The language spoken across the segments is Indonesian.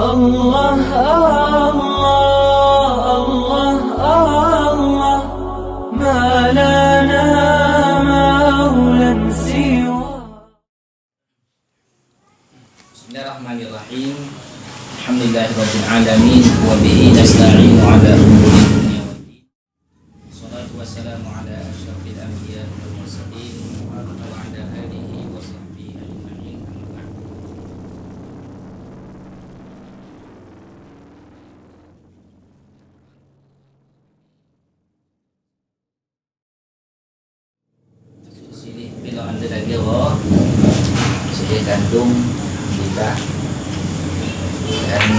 Allah, Allah, Allah, Allah, ma lana maulan siwa. Bismillahirrahmanirrahim. Alhamdulillahirabbil alamin wa bihi nasta'inu ala umuri dunya waddin. Shalatu wassalamu ala asyrafil anbiya wal mursalin wa ala alihi wa sahbihi ajma'in. Silih bila anda lagi silih kandung kita dan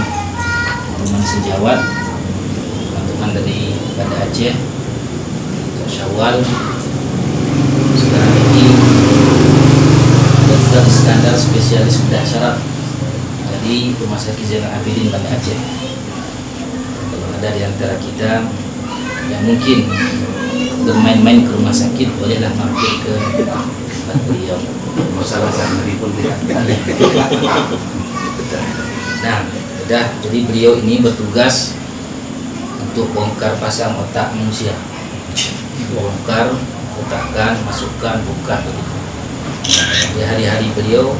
teman sejawat teman-teman dari Banda Aceh untuk Syawal sekarang ini Dr. Iskandar spesialis bedah syaraf dari Rumah Sakit Zainal Abidin Banda Aceh. Kalau ada di antara kita yang mungkin bermain-main ke rumah sakit, bolehlah mampir ke tempat beliau. Masalah sendiri pun tidak. Nah, jadi beliau ini bertugas untuk bongkar pasang otak manusia, bongkar, letakkan, masukkan, buka begitu. Di hari-hari beliau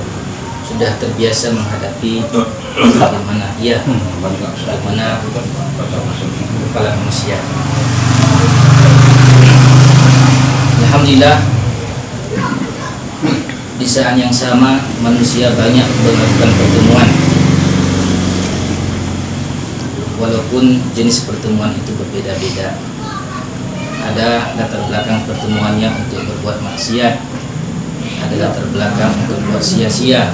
sudah terbiasa menghadapi bagaimana kepala manusia. Alhamdulillah, di saat yang sama manusia banyak melakukan pertemuan, walaupun jenis pertemuan itu berbeda-beda. Ada latar belakang pertemuannya untuk berbuat maksiat, ada latar belakang untuk berbuat sia-sia,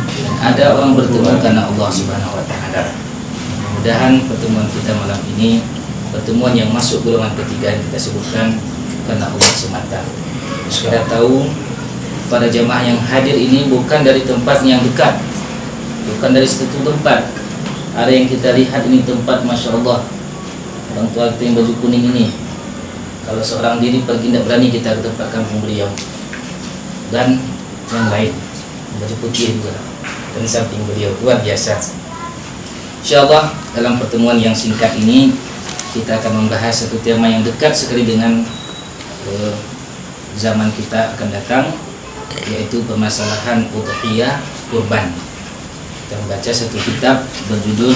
dan ada orang bertemu karena Allah Subhanahu wa Ta'ala. Mudah-mudahan pertemuan kita malam ini pertemuan yang masuk golongan ketiga yang kita sebutkan karena Allah semata. Kita tahu para jamaah yang hadir ini bukan dari tempat yang dekat, bukan dari satu tempat. Ada yang kita lihat ini tempat, Masya Allah, orang tua kita yang baju kuning ini, kalau seorang diri pergi tidak berani kita ke tempat kampung beliau. Dan yang lain, baju putih juga, dan samping beliau, luar biasa. Insya Allah dalam pertemuan yang singkat ini kita akan membahas satu tema yang dekat sekali dengan zaman kita akan datang, yaitu permasalahan udhiyah kurban. Kita membaca satu kitab berjudul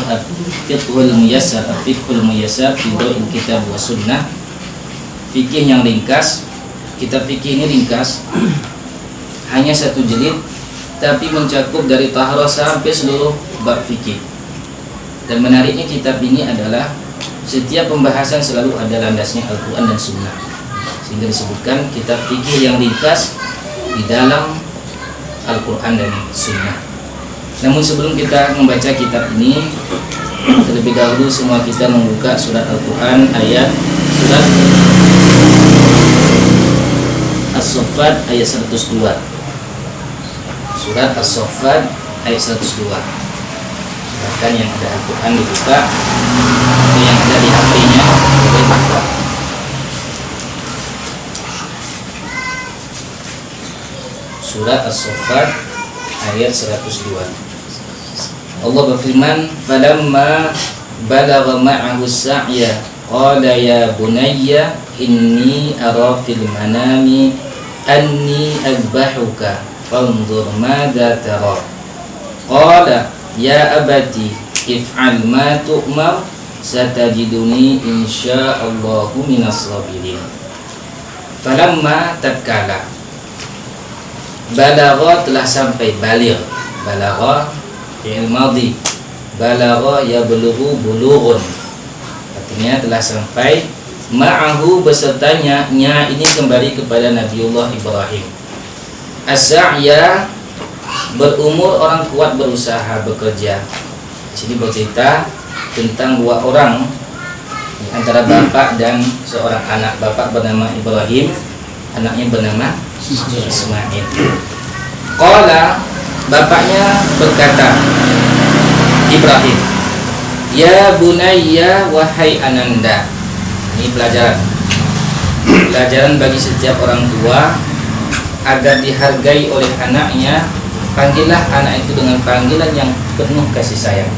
Fiqhul Muyassar, Fiqhul Muyassar fi Dhaw'il Kitab wa Sunnah. Fikih yang ringkas. Kitab fikih ini ringkas, hanya satu jilid, tapi mencakup dari taharah sampai seluruh bab fikih. Dan menariknya kitab ini adalah setiap pembahasan selalu ada landasnya Al-Quran dan Sunnah, sehingga disebutkan kitab fikih yang ringkas di dalam Al-Quran dan Sunnah. Namun sebelum kita membaca kitab ini, terlebih dahulu semua kita membuka surat Al-Quran, surat As-Saffat ayat 102. Surat As-Saffat ayat 102. Bahkan yang ada Al-Quran dibuka, yang ada di HP-nya boleh buka. Surat As-Saffat ayat 102. Allah berfirman, "Falamma balagha ma'ahu as-sa'ya qala ya bunayya inni ara fil manami anni adbahuka fanzur madza tara." Qala ya abati if'al ma tu'mar satajiduni insyaallahu minas sabirin. Falamma tatkala balagha telah sampai, balagha fi'il madhi, balagha yablughu bulughun, artinya telah sampai, ma'ahu besertanya, nya ini kembali kepada Nabiullah Ibrahim. As-sa'ya berumur, orang kuat berusaha bekerja. Di sini bercerita tentang dua orang, antara bapak dan seorang anak. Bapak bernama Ibrahim, anaknya bernama Ismail. Qala, bapaknya berkata, Ibrahim, ya bunayya, wahai ananda. Ini pelajaran bagi setiap orang tua agar dihargai oleh anaknya. Panggillah anak itu dengan panggilan yang penuh kasih sayang.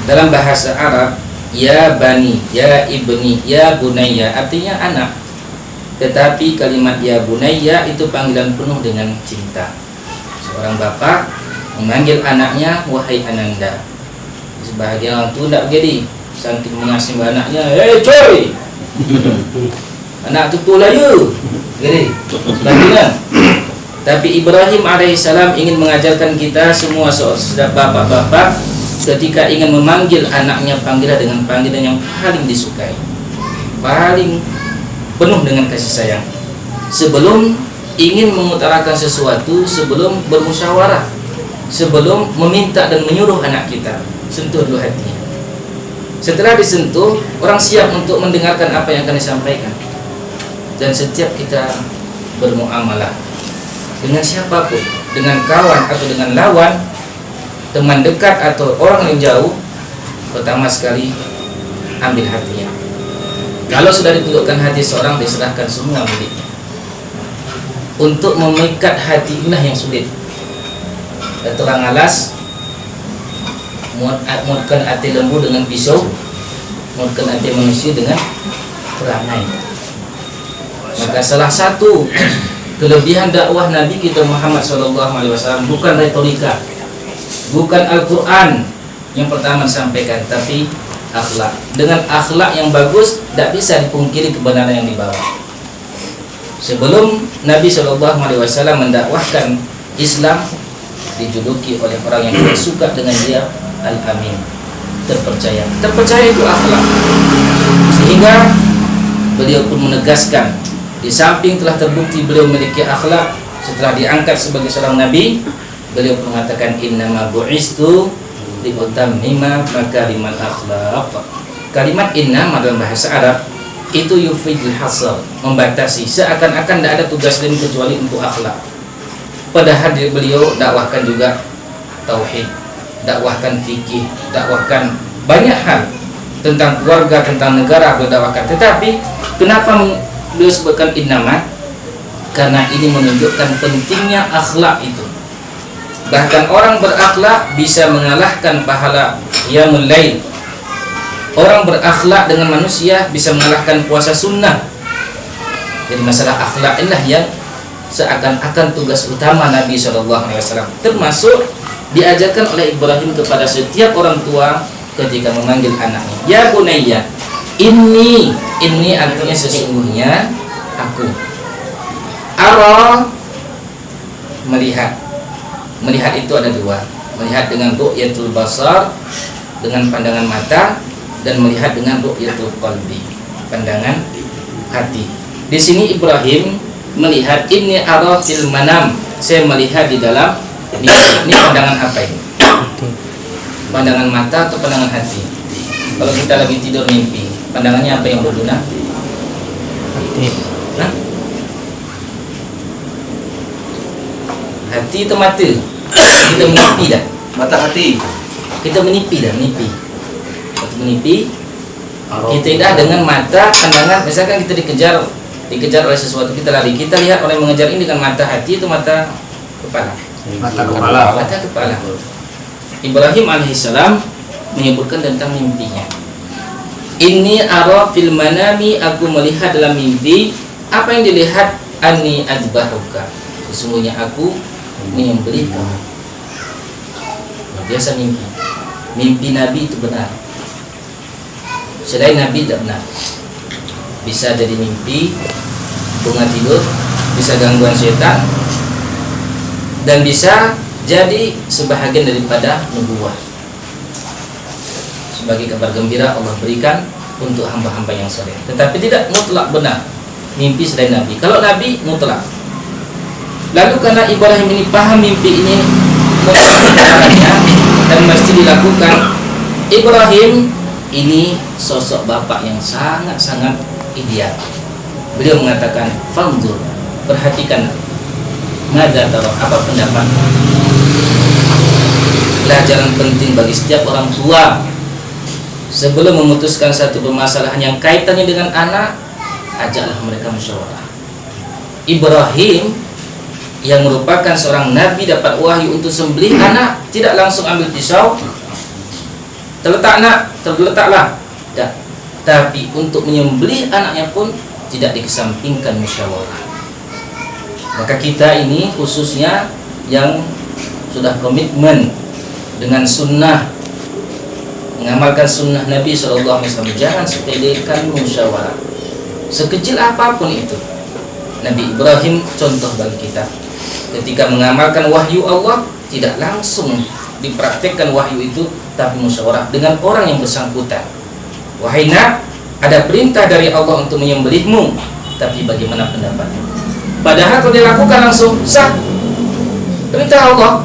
Dalam bahasa Arab, ya bani, ya ibni, ya bunayya artinya anak. Tetapi kalimat ya bunayya itu panggilan penuh dengan cinta. Seorang bapak memanggil anaknya wahai Ananda. Sebahagian orang tua tidak begitu, saking mengasihi anaknya, hei coy, anak tutul ayu, gini, sebagian. Tapi Ibrahim alaihissalam ingin mengajarkan kita semua bapak-bapak ketika ingin memanggil anaknya panggilan dengan panggilan yang paling disukai, paling penuh dengan kasih sayang. Sebelum ingin mengutarakan sesuatu, sebelum bermusyawarah, sebelum meminta dan menyuruh anak kita, sentuh dulu hatinya. Setelah disentuh, orang siap untuk mendengarkan apa yang akan disampaikan. Dan setiap kita bermuamalah dengan siapapun, dengan kawan atau dengan lawan, teman dekat atau orang yang jauh, pertama sekali ambil hatinya. Kalau sudah ditundukkan hati seorang, diserahkan semua miliknya. Untuk memikat hati inilah yang sulit. Kata orang alas, muatkan hati lembu dengan pisau, muatkan hati manusia dengan perangai. Maka salah satu kelebihan dakwah Nabi kita Muhammad SAW bukan retorika, bukan Al-Quran yang pertama disampaikan, tapi akhlak. Dengan akhlak yang bagus, tidak bisa dipungkiri kebenaran yang dibawa. Sebelum Nabi SAW mendakwahkan Islam, dijuluki oleh orang yang tidak suka dengan dia Al-Amin, terpercaya. Terpercaya itu akhlak. Sehingga beliau pun menegaskan, di samping telah terbukti beliau memiliki akhlak, setelah diangkat sebagai seorang nabi, beliau pun mengatakan innama bu'istu liutammima makarimal akhlaq. Kalimat innama dalam bahasa Arab itu yufidul hasr, membatasi, seakan-akan tidak ada tugas lain kecuali untuk akhlak. Padahal beliau dakwahkan juga tauhid, dakwahkan fikih, dakwahkan banyak hal tentang keluarga, tentang negara beliau dakwahkan. Tetapi kenapa beliau sebutkan innama? Karena ini menunjukkan pentingnya akhlak itu. Bahkan orang berakhlak bisa mengalahkan pahala qiyamul lail. Orang berakhlak dengan manusia bisa mengalahkan puasa sunnah. Jadi masalah akhlak inilah yang seakan-akan tugas utama Nabi SAW, termasuk diajarkan oleh Ibrahim kepada setiap orang tua ketika memanggil anaknya, ya bunayya, ini artinya sesungguhnya aku. Ara, melihat. Melihat itu ada dua, melihat dengan ru'yatul basar, dengan pandangan mata, dan melihat dengan ru'yatul qalbi, pandangan hati. Di sini Ibrahim melihat ini ara fil manam, saya melihat di dalam mimpi. Ini pandangan apa ini? Pandangan mata atau pandangan hati? Kalau kita lagi tidur mimpi, pandangannya apa yang berguna? Hati. Hah? Hati atau mata? Kita menipi dah. Mata hati. Kita menipi dah, menipi. Waktu menipi, kita dah dengan mata, pandangan. Misalkan kita dikejar oleh sesuatu, kita lari, kita lihat orang yang mengejar ini dengan mata hati itu mata kepala. Mata kepala. Ibrahim alaihissalam menyebutkan tentang mimpinya. Ini ara fil manami, aku melihat dalam mimpi. Apa yang dilihat? Ani adbahuka, sesungguhnya aku menyembelih kamu. Biasa mimpi. Mimpi Nabi itu benar. Selain Nabi tidak benar. Bisa jadi mimpi, bunga tidur, bisa gangguan setan, dan bisa jadi sebahagian daripada nubuwah. Sebagai kabar gembira Allah berikan untuk hamba-hamba yang soleh. Tetapi tidak mutlak benar mimpi selain Nabi. Kalau Nabi mutlak. Lalu karena Ibrahim ini paham mimpi ini dan mesti dilakukan, Ibrahim ini sosok bapak yang sangat-sangat ideal. Beliau mengatakan, fanzur, perhatikan, madza tara, apa pendapat? Pelajaran penting bagi setiap orang tua sebelum memutuskan satu permasalahan yang kaitannya dengan anak, ajaklah mereka musyawarah. Ibrahim yang merupakan seorang nabi dapat wahyu untuk sembelih anak, tidak langsung ambil pisau, terletaklah. Tidak. Tapi untuk menyembelih anaknya pun tidak dikesampingkan musyawarah. Maka kita ini khususnya yang sudah komitmen dengan sunnah, mengamalkan sunnah Nabi SAW, jangan sepelekan musyawarah sekecil apapun itu. Nabi Ibrahim contoh bagi kita, ketika mengamalkan wahyu Allah tidak langsung dipraktekkan wahyu itu, tapi musyawarah dengan orang yang bersangkutan. Wahai nak, ada perintah dari Allah untuk menyembelihmu, tapi bagaimana pendapatmu? Padahal kalau dilakukan langsung sah, perintah Allah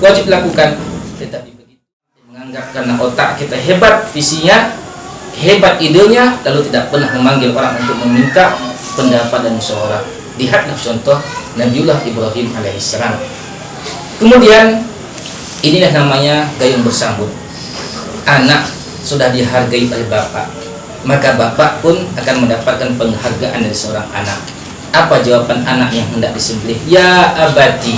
wajib lakukan. Tetapi begitu menganggap karena otak kita hebat, visinya hebat, idenya, lalu tidak pernah memanggil orang untuk meminta pendapat dan musyawarah. Lihatlah contoh Nabiullah Ibrahim alaihissalam. Kemudian inilah namanya gayung bersambut. Anak sudah dihargai oleh bapak, maka bapak pun akan mendapatkan penghargaan dari seorang anak. Apa jawaban anak yang hendak disembelih? Ya abati.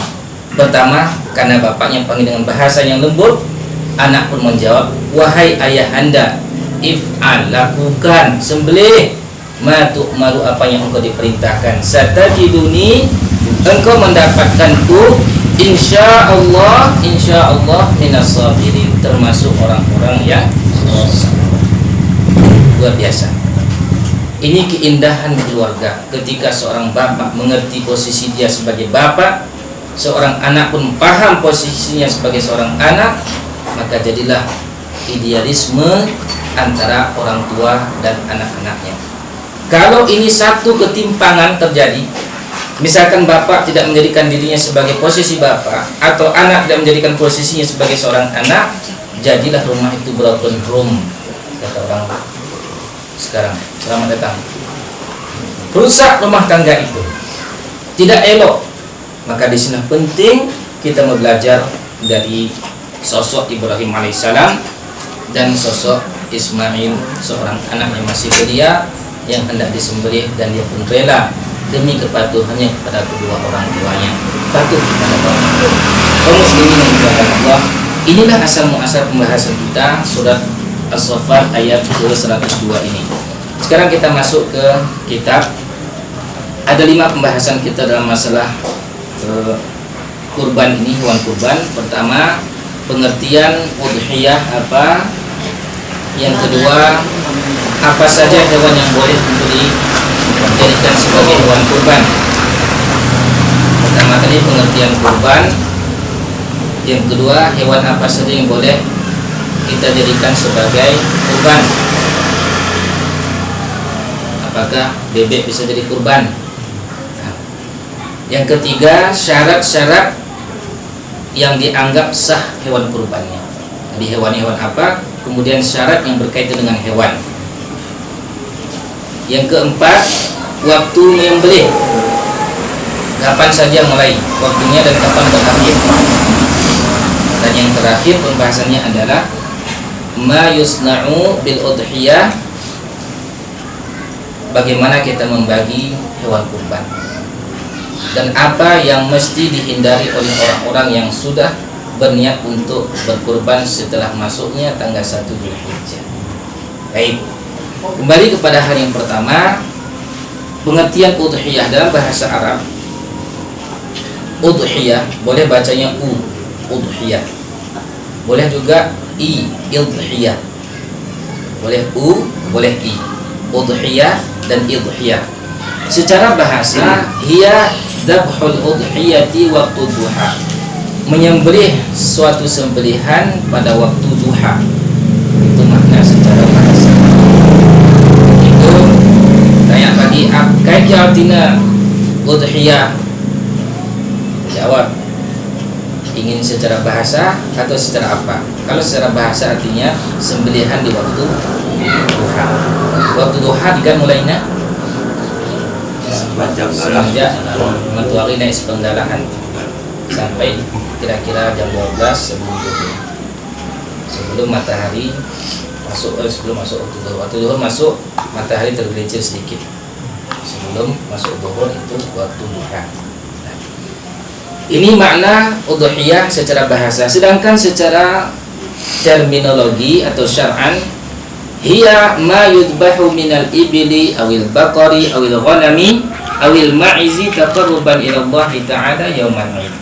Pertama, karena bapaknya panggil dengan bahasa yang lembut, anak pun menjawab, wahai ayahanda, if'al, lakukan, sembelih, ma tu'maru, apa yang engkau diperintahkan, satajiduni, engkau mendapatkanku insyaallah minas sabirin, termasuk orang-orang yang luar biasa. Ini keindahan keluarga ketika seorang bapak mengerti posisi dia sebagai bapak, seorang anak pun paham posisinya sebagai seorang anak, maka jadilah idealisme antara orang tua dan anak-anaknya. Kalau ini satu ketimpangan terjadi, misalkan bapak tidak menjadikan dirinya sebagai posisi bapak, atau anak tidak menjadikan posisinya sebagai seorang anak, jadilah rumah itu broken home, kata orang sekarang. Selamat datang. Rusak rumah tangga itu, tidak elok. Maka di sini penting kita belajar dari sosok Ibrahim alaihissalam dan sosok Ismail, seorang anak yang masih belia yang hendak disembelih, dan dia pun rela demi kepatuhannya kepada kedua orang tuanya, patuh kepada orang tua. Kaum muslimin yang dimuliakan Allah, inilah asal muasal pembahasan kita surat As-Saffat ayat ke-102 ini. Sekarang kita masuk ke kitab. Ada 5 pembahasan kita dalam masalah kurban ini, hewan kurban. Pertama, pengertian udhiyah apa. Yang kedua, apa saja hewan yang boleh dijadikan sebagai hewan kurban. Pertama tadi pengertian kurban. Yang kedua, hewan apa saja yang boleh kita jadikan sebagai kurban. Apakah bebek bisa jadi kurban? Nah, yang ketiga, syarat-syarat yang dianggap sah hewan kurbannya. Jadi hewan-hewan apa? Kemudian syarat yang berkaitan dengan hewan. Yang keempat, waktu menyembelih. Kapan saja mulai waktunya dan kapan berakhir. Dan yang terakhir pembahasannya adalah ma yusna'u bil udhiyah, bagaimana kita membagi hewan kurban, dan apa yang mesti dihindari oleh orang-orang yang sudah berniat untuk berkurban setelah masuknya tanggal 1 Dzulhijjah. Baik, kembali kepada hal yang pertama, pengertian udhiyah dalam bahasa Arab. Udhiyah boleh bacanya udhiyah, boleh juga idhiyah, boleh boleh udhiyah dan idhiyah. Secara bahasa, hiya dzabhul udhiyati waktu duha, menyembelih suatu sembelihan pada waktu duha. Itu makna secara bahasa. Itu tanya lagi, kajatina udhiyah. Jawab, ingin secara bahasa atau secara apa? Kalau secara bahasa artinya sembelihan di waktu duha. Waktu duha dikan mulainya semenjak matahari naik sepenggalahan sampai kira-kira jam 12 sebelum matahari masuk, sebelum masuk waktu duhur. Waktu duhur masuk, matahari tergelincir sedikit. Sebelum masuk duhur itu waktu duha. Ini makna udhiyah secara bahasa. Sedangkan secara terminologi atau syar'an, hiya ma yudbahu minal ibli awil baqari awil ghanami awil ma'izi taqarruban ila Allah Ta'ala yaumal 'id,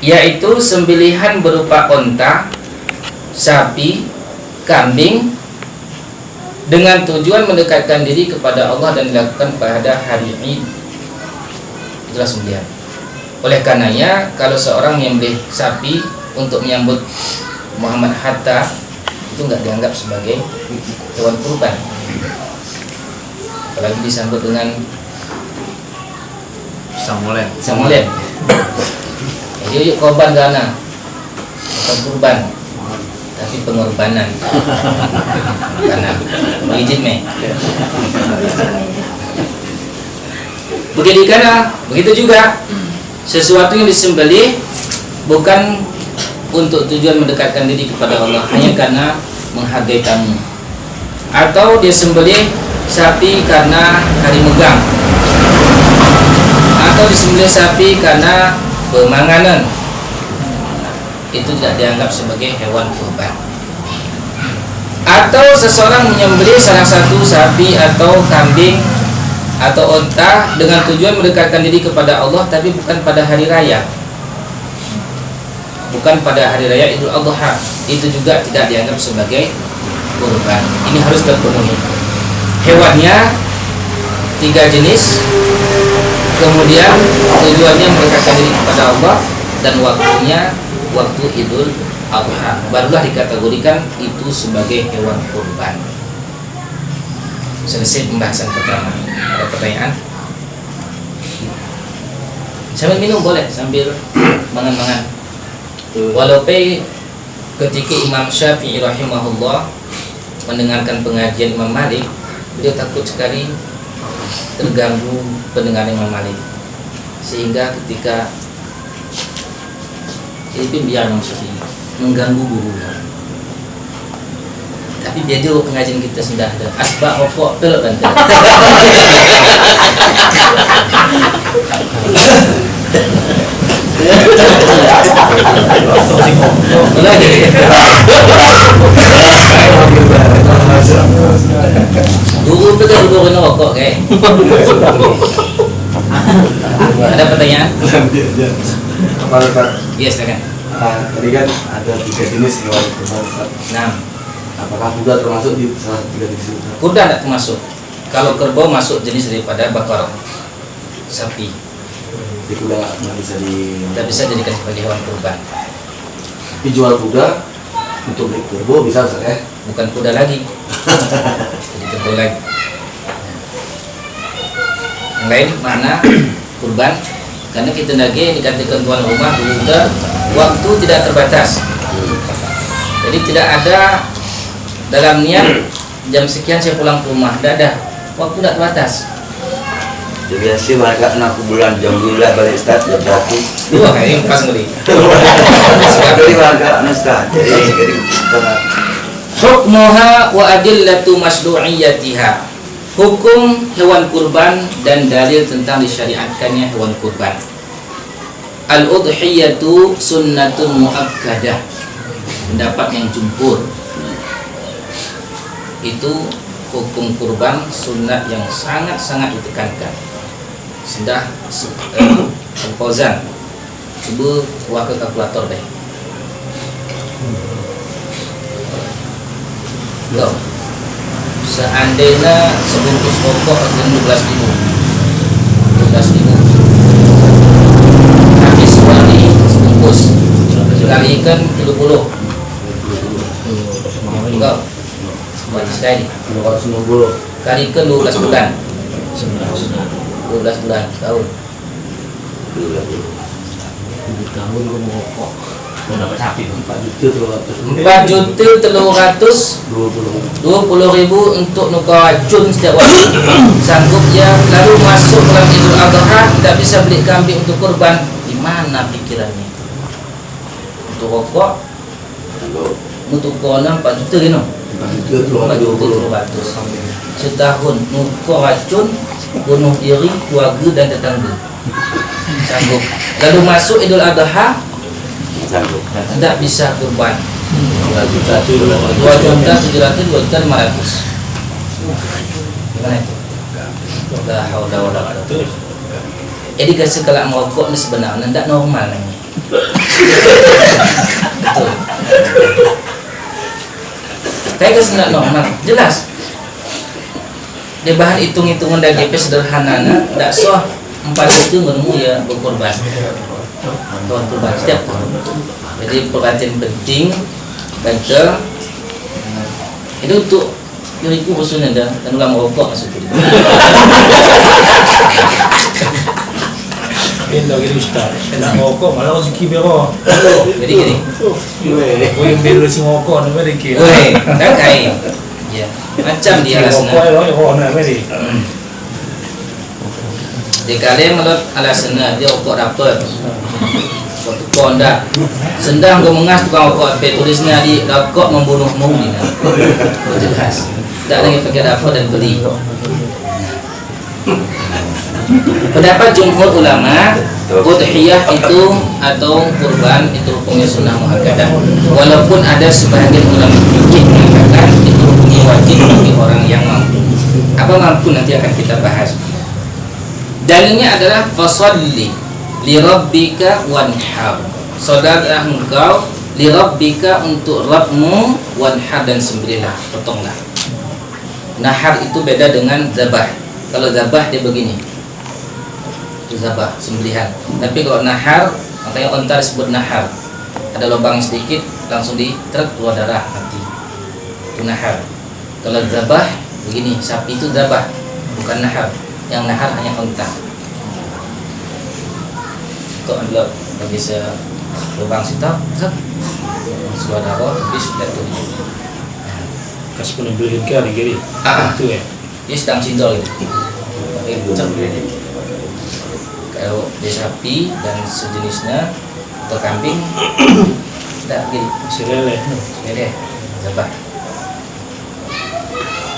yaitu sembelihan berupa unta, sapi, kambing dengan tujuan mendekatkan diri kepada Allah dan dilakukan pada hari Id. Itulah sembelihan. Oleh karenanya kalau seorang menyembelih sapi untuk menyambut Muhammad Hatta, itu nggak dianggap sebagai hewan kurban, apalagi disambut dengan samolen. Yuk korban gana, bukan kurban tapi pengorbanan. Karena izin me. Begitu juga sesuatu yang disembelih bukan untuk tujuan mendekatkan diri kepada Allah, hanya karena menghargai tamu, atau dia sembelih sapi karena hari megang, atau disembelih sapi karena pemanganan, itu tidak dianggap sebagai hewan kurban. Atau seseorang menyembelih salah satu sapi atau kambing atau unta dengan tujuan mendekatkan diri kepada Allah, tapi bukan pada hari raya, bukan pada hari raya Idul Adha, itu juga tidak dianggap sebagai kurban. Ini harus terpenuhi. Hewannya 3 jenis, kemudian tujuannya mendekatkan diri kepada Allah, dan waktunya waktu Idul Adha, barulah dikategorikan itu sebagai hewan kurban. Selesai pembahasan pertama. Ada pertanyaan? Sambil minum boleh, sambil mangan-mangan. Walaupun ketika Imam Syafi'i rahimahullah mendengarkan pengajian Imam Malik, beliau takut sekali terganggu pendengar Imam Malik, sehingga ketika itu biar Imam Syafi'i mengganggu gurunya. Tapi dia dulu pengajian kita sudah ada asbak rokok telur kan. Dulu betul kena rokok kayak. Ada pertanyaan? Yes, silakan. Tadi kan ada 3 jenis hewan kurban. Nah, apakah kuda termasuk di salah 3 jenis itu? kuda tidak termasuk. Kalau kerbau masuk jenis daripada bakar, sapi. Di kuda nggak bisa Tidak bisa dijadikan sebagai hewan kurban. Tapi jual kuda untuk beli kerbau bisa ya? Bukan kuda lagi, jadi kerbau lagi. Yang lain mana kurban? Karena kita lagi dikatakan tuan rumah kuda, waktu tidak terbatas. Jadi tidak ada dalam niat jam sekian saya pulang ke rumah, tidak ada. Waktu tidak terbatas. Jadi biasa mereka 6 bulan jam 12 balik start jam 1. Dua kayak pas ngeri. Sekali mereka start. Jadi sekali Hukmuha wa adillatu masdu'iyatiha. Hukum hewan kurban dan dalil tentang disyariatkannya hewan kurban. Al-udhiyatu sunnatun muakkadah. Pendapat yang jumhur, itu hukum kurban sunnah yang sangat-sangat ditekankan. Sudah Al-Fauzan, coba buat ke kalkulator deh. Loh, seandainya sebungkus rokok harganya 12.000, habis sekali sebungkus kalikan 30. Enggak, buat sekali 290. kalikan 12 bulan, 12 bulan tahun. 7 tahun gue mau rokok. Mau dapat sapi 4 juta 320.000 untuk nukar racun setiap waktu. Sanggup ya, lalu masuk dalam Idul Adha tidak bisa beli kambing untuk kurban. Di mana pikirannya? Untuk rokok, untuk kolam 4 juta gitu. 4 juta 300 setahun nukar racun, bunuh diri, keluarga dan tetangga. Sanggup. Lalu masuk Idul Adha, sanggup. Tidak bisa kurban. 2 juta. 2.700.2.500. Gimana itu? La haula wala quwwata. Jadi kasih kalau merokok ini sebenarnya tidak normal namanya. Betul. Kayak kasih tidak normal, jelas. Di bahan hitung-hitungan dari GP sederhana, tidak sah 4 itu menemu ya berkorban. Tuan kurban setiap tahun. Jadi perhatian penting baca itu untuk diriku khususnya dan ulang merokok maksudnya. Benda gini Ustaz, nak rokok malah rezeki bero. Jadi gini. Kau yang bela si rokok nama dia kira. Woi, dah kain. Ya, macam dia Rokok rasanya. rokok nama dia. Di kalian menurut alasannya dia rokok dapat. Waktu kau dah sendang kau mengas tukang rokok, tulisnya di rokok membunuhmu ni. Jelas. Tak lagi pakai dapat dan beli. Pendapat jumhur ulama, udhiyah itu atau kurban itu hukumnya sunnah muakkadah. Walaupun ada sebahagian ulama fikih mengatakan itu hukumnya wajib bagi orang yang mampu. Apa mampu nanti akan kita bahas. Dalilnya adalah fasholli li rabbika wanhar. Saudara engkau li rabbika untuk Rabbmu wanhar dan sembelihlah, potonglah. Nahar itu beda dengan zabah. Kalau zabah dia begini. Zabah, sembelihan. Tapi kalau nahar, makanya onta disebut nahar. Ada lubang sedikit, langsung diterek keluar darah nanti. Itu nahar. Kalau zabah, begini, sapi itu zabah, bukan nahar. Yang nahar hanya onta. Kok adalah bagi lubang situ, keluar darah, habis sudah tu. Kasih pun beliin ke ni kiri. Itu Dia sedang cindol itu. Kalau dia sapi dan sejenisnya atau kambing tidak gini Sirele. ini zabah.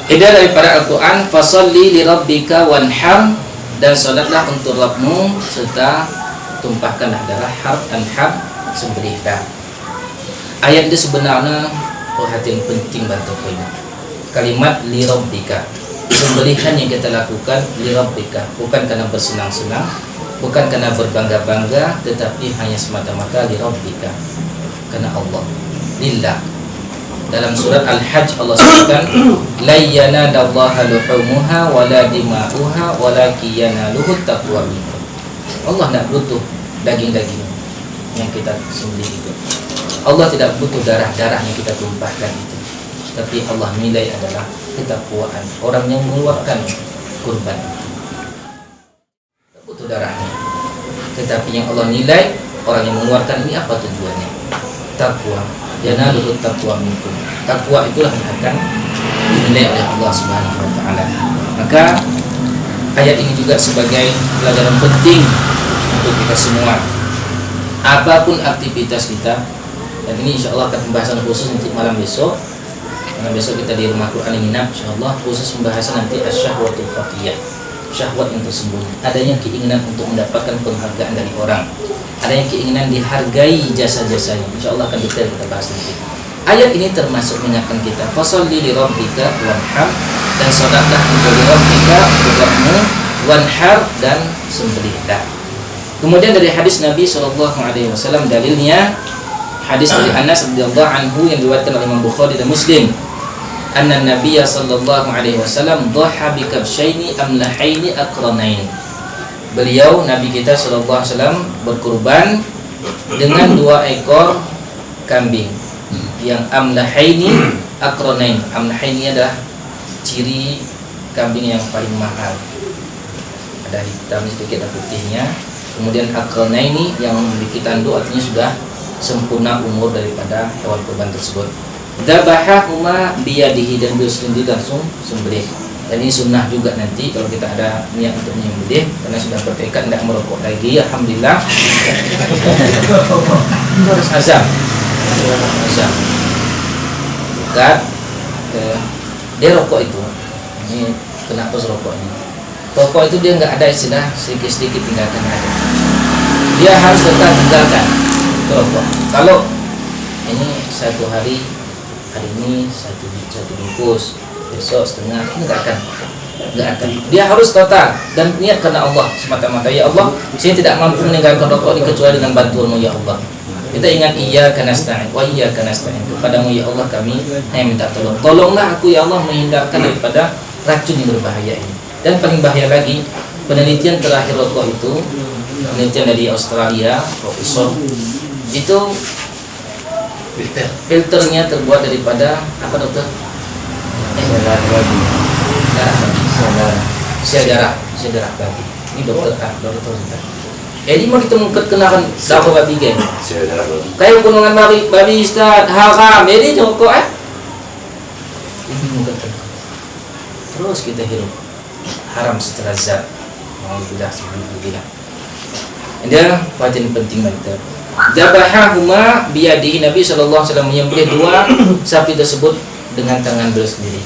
Ida daripada Al-Quran fasalli li rabbika wanhar dan salatlah untuk Rabbmu serta tumpahkanlah darah anhar sembelihlah. Ayat ini sebenarnya perhatian penting bantu ini. Kalimat li rabbika, sembelihan yang kita lakukan li rabbika, bukan karena bersenang-senang, bukan karena berbangga-bangga, tetapi hanya semata-mata li rabbika, karena Allah, lillah. Dalam surat Al-Hajj Allah sebutkan la yanadallaha luhumuha wala dima'uha walakin yanaluhu taqwa minkum. Allah tidak butuh daging-daging yang kita sembelih itu. Allah tidak butuh darah-darah yang kita tumpahkan itu. Tapi Allah nilai adalah ketakwaan orang yang mengeluarkan kurban itu. Tidak butuh darahnya. Tetapi yang Allah nilai orang yang mengeluarkan ini apa tujuannya? Takwa. Yanaluhu taqwa minkum. Takwa itulah yang akan dinilai oleh Allah Subhanahu wa taala. Maka ayat ini juga sebagai pelajaran penting untuk kita semua. Apapun aktivitas kita, dan ini insya Allah akan pembahasan khusus nanti malam besok. Karena besok kita di rumah Quran nginap, insya Allah khusus pembahasan nanti asyahwatul khafiyah, syahwat yang tersembunyi. Adanya keinginan untuk mendapatkan penghargaan dari orang, adanya keinginan dihargai jasa-jasanya. Insya Allah akan detail kita bahas nanti. Ayat ini termasuk mengingatkan kita fasholli li rabbika wanhar, dan salatlah untuk li rabbika Rabbmu wanhar dan sembelihlah. Kemudian dari hadis Nabi SAW dalilnya hadis dari Anas radhiyallahu anhu yang diriwayatkan oleh Imam Bukhari dan Muslim. Anna Nabiyya sallallahu alaihi wasallam dhaha bi kabshaini amlahaini aqranain. Beliau Nabi kita sallallahu alaihi wasallam berkurban dengan 2 ekor kambing yang amlahaini aqranain. Amlahaini adalah ciri kambing yang paling mahal. Ada hitam sedikit, ada putihnya. Kemudian aqranaini yang memiliki tanduk, artinya sudah sempurna umur daripada hewan kurban tersebut. Dzabahahuma biyadihi, dan beliau sendiri langsung sembelih. Dan ini sunnah juga nanti kalau kita ada niat untuk menyembelih, karena sudah bertekad tidak merokok lagi. Alhamdulillah. Itu harus azam. Azam. Bukan dia rokok itu. Ini kenapa rokok ini? Rokok itu dia nggak ada istilah sedikit-sedikit tinggalkan, ada. Dia harus tetap tinggalkan. rokok. Kalau ini satu hari ini satu bungkus, besok setengah, ini nggak akan. Dia harus total dan niat karena Allah semata-mata. Ya Allah, saya tidak mampu meninggalkan rokok kecuali dengan bantuan-Mu ya Allah. Kita ingat iyyaka nasta'in wa iyyaka nasta'in. Kepadamu ya Allah kami hanya minta tolong. Tolonglah aku ya Allah menghindarkan daripada racun yang berbahaya ini. Dan paling bahaya lagi, penelitian terakhir rokok itu, penelitian dari Australia, profesor itu filternya terbuat daripada apa dokter? Sel darah babi. Ini dokter dokter. Jadi mau ditemukan kenakan darah babi kan? Sel darah babi. Kayak gunungan babi Ustaz, haram. Jadi rokok ini mungkin terus kita hirup haram secara zat. Alhamdulillah. Dia poin penting kita. Dabahahuma biyadihi, Nabi SAW menyembelih dua sapi tersebut dengan tangan beliau sendiri.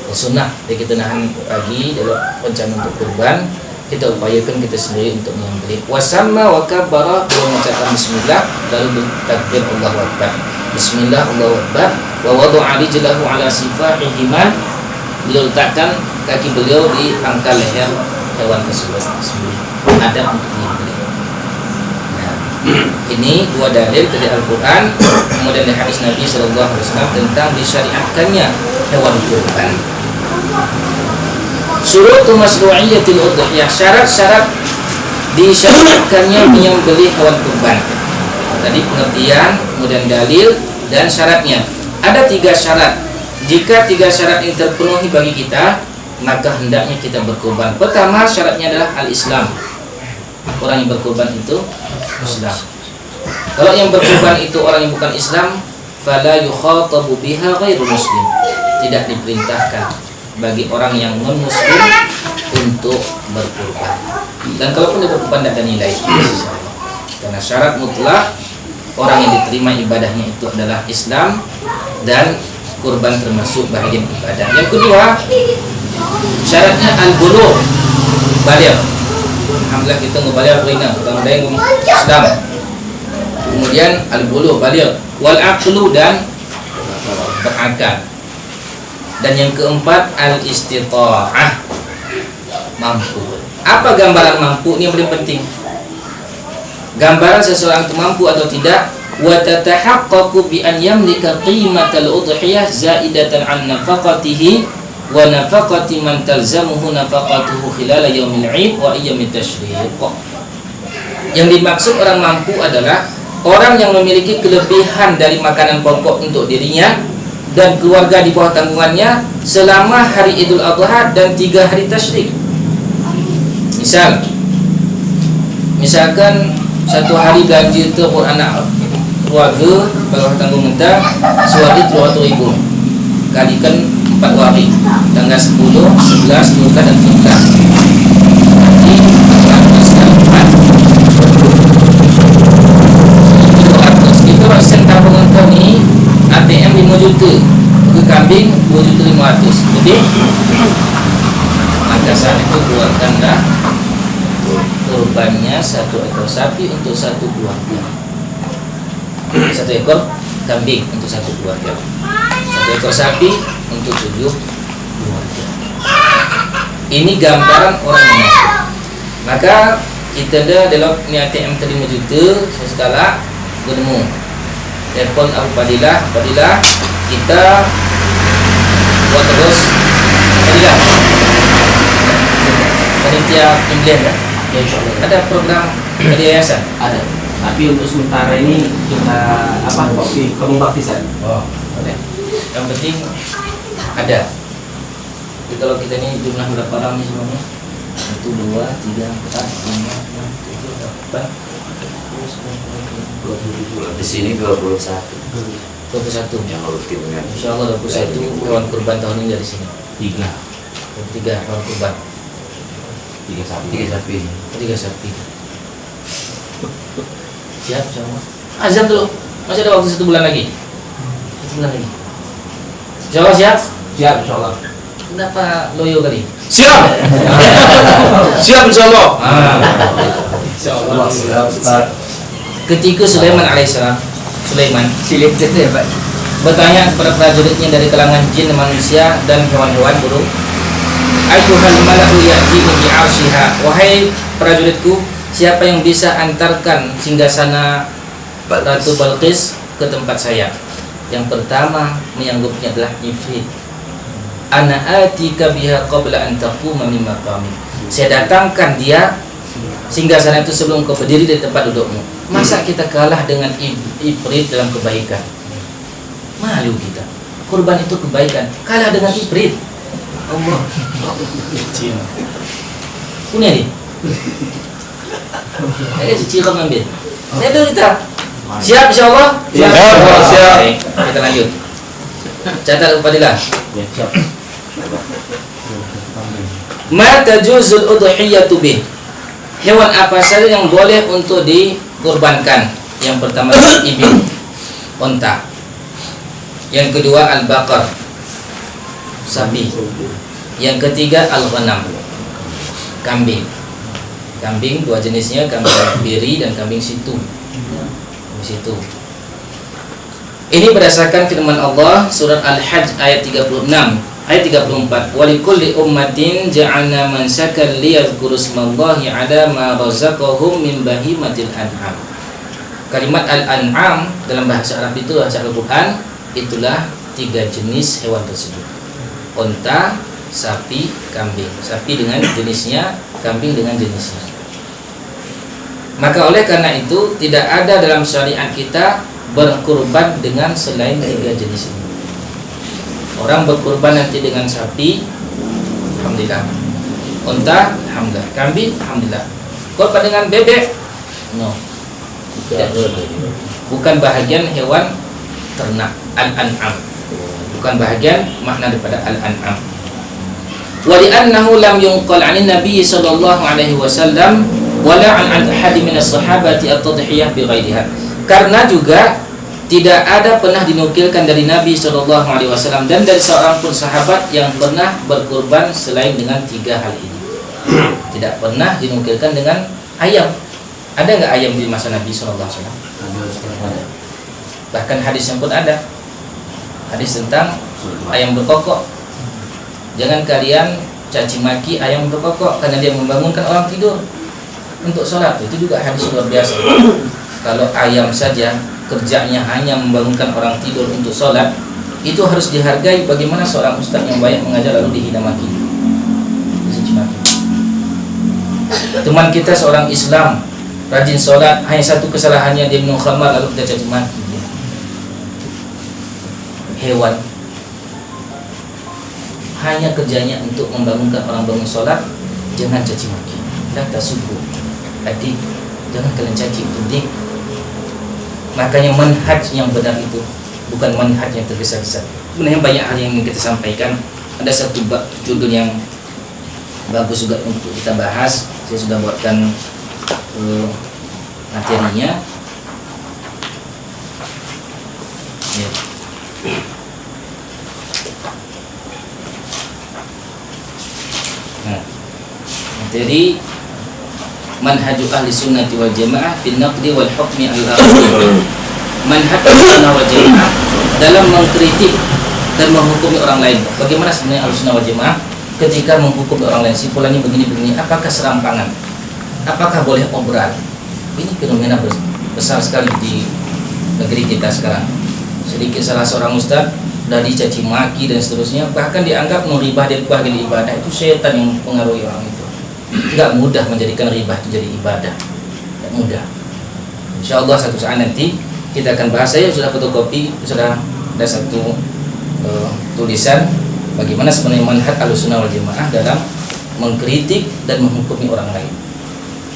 Sunnah, jadi kita nahan pagi dalam rencana untuk kurban, kita upayakan kita sendiri untuk menyembelih. Wasamma wa kabbara, beliau mengucapkan bismillah lalu bertakbir Allahu Akbar. Bismillah Allahu Akbar. Wa wada'a rijlahu ala sifahihima, beliau letakkan kaki beliau di pangkal leher hewan tersebut. Ada untuk menyembelih. Ini dua dalil dari Al-Quran, kemudian dari hadis Nabi SAW tentang disyariatkannya hewan kurban. Syurutu masru'iyyatil udhiyah, syarat-syarat disyariatkannya menyembelih hewan kurban. Tadi pengertian, kemudian dalil dan syaratnya. Ada 3 syarat. Jika 3 syarat ini terpenuhi bagi kita, maka hendaknya kita berkurban. Pertama syaratnya adalah al-Islam. Orang yang berkurban itu Islam. Kalau yang berkurban itu orang yang bukan Islam, fala yukhatabu biha ghairu muslim. Tidak diperintahkan bagi orang yang non-muslim untuk berkurban. Dan kalaupun dia berkurban tidak ada nilai. Karena syarat mutlak orang yang diterima ibadahnya itu adalah Islam, dan kurban termasuk bahagian ibadah. Yang kedua, syaratnya al-bulugh, baligh. Alhamdulillah kita ngebaligh rina, pertama dia Islam. Kemudian al-bulugh, baligh, wal aqlu, dan berakal. Dan yang keempat al-istita'ah, mampu. Apa gambaran mampu? Ini yang paling penting. Gambaran seseorang itu mampu atau tidak. Wa tatahaqqaqu bi an yamlika qimatal udhiyah zaidatan an nafaqatihi wa nafaqati man talzamuhu nafaqatuhu khilal yaumil 'id wa ayyamit tasyriq. Yang dimaksud orang mampu adalah orang yang memiliki kelebihan dari makanan pokok untuk dirinya dan keluarga di bawah tanggungannya selama hari Idul Adha dan 3 hari tasyrik. Misalkan satu hari belanja itu anak keluarga bawah tanggung kita sehari 200.000, kalikan 4 hari, tanggal 10, 11, 12 dan 13. Jadi 400 kali 4 itu persen tabungan kau ni ATM 5 juta, ke kambing 2.500.000. Jadi maka saat itu keluarkanlah kurbannya 1 ekor sapi untuk 1 keluarga, 1 ekor kambing untuk 1 keluarga, 1 ekor sapi untuk 7 keluarga. Ini gambaran orang yang mampu. Maka kita ada dalam ni ATM tadi 5 juta, saya skala bertemu telepon Abu Fadilah, kita buat terus Fadilah panitia pembelian kan? Ya, insyaallah. Ada program dari yayasan? Ada. Tapi untuk sementara ini kita pembaptisan. Oh, ada. Yang penting ada. Jadi kalau kita ini jumlah berapa orang nih semuanya? 1, 2, 3, 4, 5, 6, 7, 8, Di sini 21 21. yang rutin kan. Insyaallah 21 hewan kurban tahun ini dari sini. 3 hewan kurban. 3 sapi. 3 sapi. 3 sapi. Siap insyaallah. Azam dulu. Masih ada waktu 1 bulan lagi. 1 bulan lagi. Insyaallah siap? Siap insyaallah. Kenapa loyo kali? Siap. Siap insyaallah. Insyaallah. Siap Ustaz. Ketika Sulaiman alaihissalam, Silip itu ya Pak. bertanya kepada prajuritnya dari kalangan jin, manusia, dan hewan-hewan burung, ayyuhal mala'u ya'tini bi'arsyiha, wahai prajuritku, siapa yang bisa antarkan singgasana Ratu Balqis ke tempat saya? Yang pertama menyanggupnya adalah Ifrit. Ana atika biha qabla an taquma min maqami. Saya datangkan dia singgasana itu sebelum kau berdiri dari tempat dudukmu. Masa kita kalah dengan Ifrit dalam kebaikan? Malu kita. Kurban itu kebaikan, kalah dengan Ifrit. Allah. Cina. Punya dia. Cici kamu ambil. Saya dulu kita. Siap insyaallah? Siap. Siap. Baik, kita lanjut. Catat Fadilah. Siap. Ma tajuzul udhiyatu bih. Hewan apa saja yang boleh untuk dikurbankan? Yang pertama ibil, unta. Yang kedua al-baqar, sapi. Yang ketiga al-ghanam, kambing. Kambing dua jenisnya, kambing biri dan kambing situ. Ini berdasarkan firman Allah surat Al-Hajj ayat 36, ayat 34. Walikulli ummatin ja'alna mansakan liyadhkuru ismallahi 'ala ma razaqahum min bahimatil an'am. Kalimat al-an'am dalam bahasa Arab itu, bahasa Al-Qur'an, itulah 3 jenis hewan tersebut. Unta, sapi, kambing. Sapi dengan jenisnya, kambing dengan jenisnya. Maka oleh karena itu tidak ada dalam syariat kita berkurban dengan selain 3 jenis ini. Orang berkurban nanti dengan sapi, alhamdulillah. Unta, alhamdulillah. Kambing, alhamdulillah. Kurban dengan bebek, no. Tidak. Bukan bahagian hewan ternak, al-an'am. Bukan bahagian makna daripada al-an'am. Wa li'annahu lam yunqal 'anil nabiy sallallahu alaihi wasallam wala 'an ahadi minas sahabati at-tadhiyah bi ghairiha. Karena juga tidak ada pernah dinukilkan dari Nabi sallallahu alaihi wasallam dan dari seorang pun sahabat yang pernah berkurban selain dengan 3 hal ini. Tidak pernah dinukilkan dengan ayam. Ada enggak ayam di masa Nabi sallallahu alaihi wasallam? Ada. Bahkan hadisnya pun ada. Hadis tentang ayam berkokok. Jangan kalian caci maki ayam berkokok karena dia membangunkan orang tidur untuk sholat. Itu juga hadis luar biasa. Kalau ayam saja kerjanya hanya membangunkan orang tidur untuk sholat, itu harus dihargai. Bagaimana seorang ustaz yang baik mengajar lalu dihina maki, dicaci maki. Teman kita seorang Islam rajin sholat, hanya satu kesalahannya dia minum khamar lalu kita caci maki. Hewan hanya kerjanya untuk membangunkan orang bangun sholat, jangan caci maki. La tasubbu adik, jangan kalian caci adik. Makanya manhaj yang benar itu bukan manhaj yang tergesa-gesa. Sebenarnya banyak hal yang ingin kita sampaikan. Ada satu judul yang bagus juga untuk kita bahas. Saya sudah buatkan materinya. Ya. Nah, materi manhaj ahli sunnati wal jamaah fil naqdi wal hukmi al-akhir. Manhaj ahli sunnah wal jamaah dalam mengkritik dan menghukumi orang lain. Bagaimana sebenarnya ahli sunnah wal jamaah ketika menghukumi orang lain? Simpulannya begini-begini. Apakah serampangan? Apakah boleh obral? Ini fenomena besar sekali di negeri kita sekarang. Sedikit salah seorang ustaz sudah dicaci maki dan seterusnya, bahkan dianggap meribah dari bagian ibadah. Itu setan yang mempengaruhi orang itu. Tidak mudah menjadikan ribah itu jadi ibadah, tidak mudah. InsyaAllah satu saat nanti kita akan bahas. Saya sudah fotokopi, sudah ada satu tulisan bagaimana sebenarnya manhaj Ahlussunnah wal Jamaah dalam mengkritik dan menghukumi orang lain.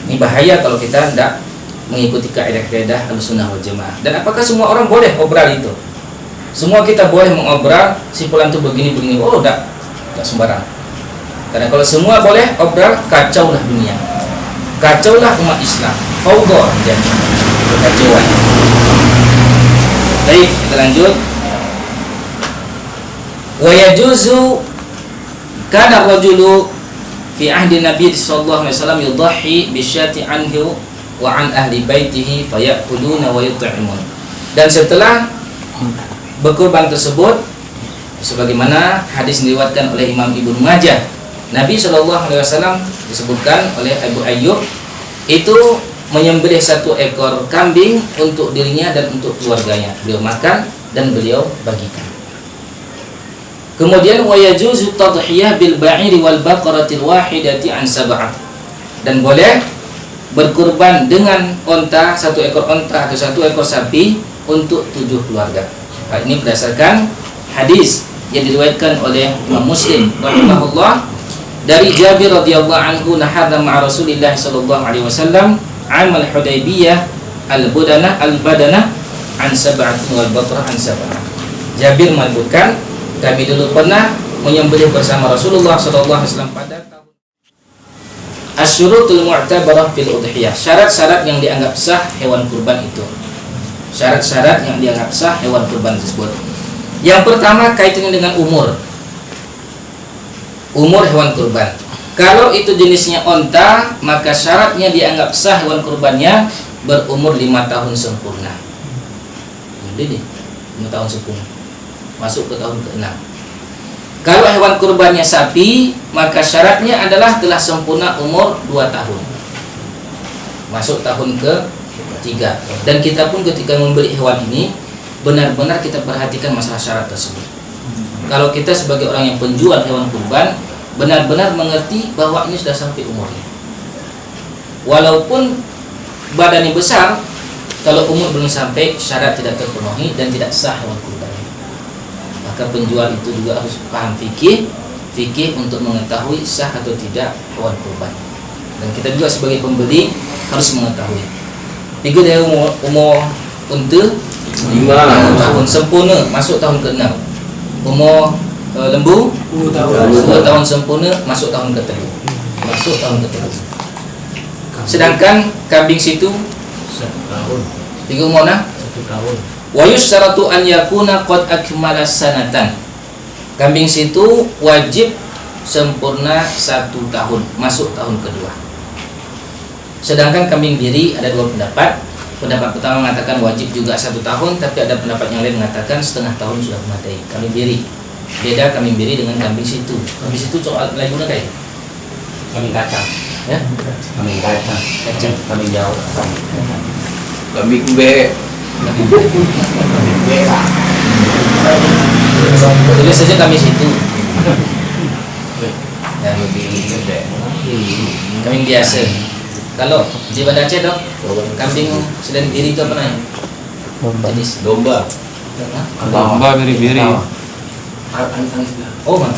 Ini bahaya kalau kita tidak mengikuti kaidah-kaidah Ahlussunnah wal Jamaah. Dan apakah semua orang boleh obral itu? Semua kita boleh mengobral si fulan itu begini-begini. Oh, tidak sembarang. Karena kalau semua boleh obral, kacaulah dunia, kacaulah umat Islam, fawdha jadi kekacauan. Baik, kita lanjut. Wa yajuzu kana rajulu fi ahdi Nabi sallallahu alaihi wasallam yudhi bisyati anhu wa an ahli baitihi fayakuluna wa yut'imun. Dan setelah berkurban tersebut, sebagaimana hadis diriwayatkan oleh Imam Ibnu Majah, Nabi SAW disebutkan oleh Abu Ayyub itu menyembelih 1 ekor kambing untuk dirinya dan untuk keluarganya. Beliau makan dan beliau bagikan. Kemudian wa yajuzu tadhiyah bil ba'iri wal baqaratil wahidati an sab'ah. Dan boleh berkurban dengan onta, 1 ekor onta atau 1 ekor sapi untuk 7 keluarga. Hal ini berdasarkan hadis yang diriwayatkan oleh Imam Muslim rahimahullah dari Jabir radhiyallahu anhu, nahadha ma'a Rasulillah sallallahu alaihi wasallam amal Hudaybiyah al-badanah an sab'atin wal baqarah an sab'ah. Jabir menyebutkan, kami dulu pernah menyembelih bersama Rasulullah sallallahu alaihi wasallam pada tahun Asyurutul mu'tabarah fil udhiyah, syarat-syarat yang dianggap sah hewan kurban itu. Syarat-syarat yang dianggap sah hewan kurban tersebut. Yang pertama kaitannya dengan umur. Umur hewan kurban. Kalau itu jenisnya onta, maka syaratnya dianggap sah hewan kurbannya berumur 5 tahun sempurna. Jadi 5 tahun sempurna, masuk ke tahun ke-6. Kalau hewan kurbannya sapi, maka syaratnya adalah telah sempurna umur 2 tahun, masuk tahun ke-3. Dan kita pun ketika membeli hewan ini benar-benar kita perhatikan masalah syarat tersebut. Kalau kita sebagai orang yang penjual hewan kurban benar-benar mengerti bahwa ini sudah sampai umurnya, walaupun badannya besar, kalau umur belum sampai syarat tidak terpenuhi dan tidak sah hewan kurban. Maka penjual itu juga harus paham fikih untuk mengetahui sah atau tidak hewan kurban. Dan kita juga sebagai pembeli harus mengetahui. Tiga dari umur unta 5 tahun sempurna, masuk tahun ke-6. Umur lembu 2 tahun sempurna, masuk tahun ke-3. Masuk tahun ke-3. Sedangkan kambing situ 1 tahun. 3 umur 1 tahun. Wa yusyaratu an yakuna qad akmala sanatan. Kambing situ wajib sempurna 1 tahun, masuk tahun kedua. Sedangkan kambing biri ada 2 pendapat. Pendapat pertama mengatakan wajib juga 1 tahun, tapi ada pendapat yang lain mengatakan setengah tahun sudah memadai. Kambing biri. Beda kambing biri dengan kambing situ. Kambing situ soal lain guna kayak Kambing kacang. ya? Kambing kacang. Kacang. Kambing jauh. Kambing ube. Tulis saja kambing situ. Ya, kambing biasa. Kalau di Banda Aceh dok, kambing selain biri itu apa namanya? Jenis Domba. Domba biri-biri. Oh mana?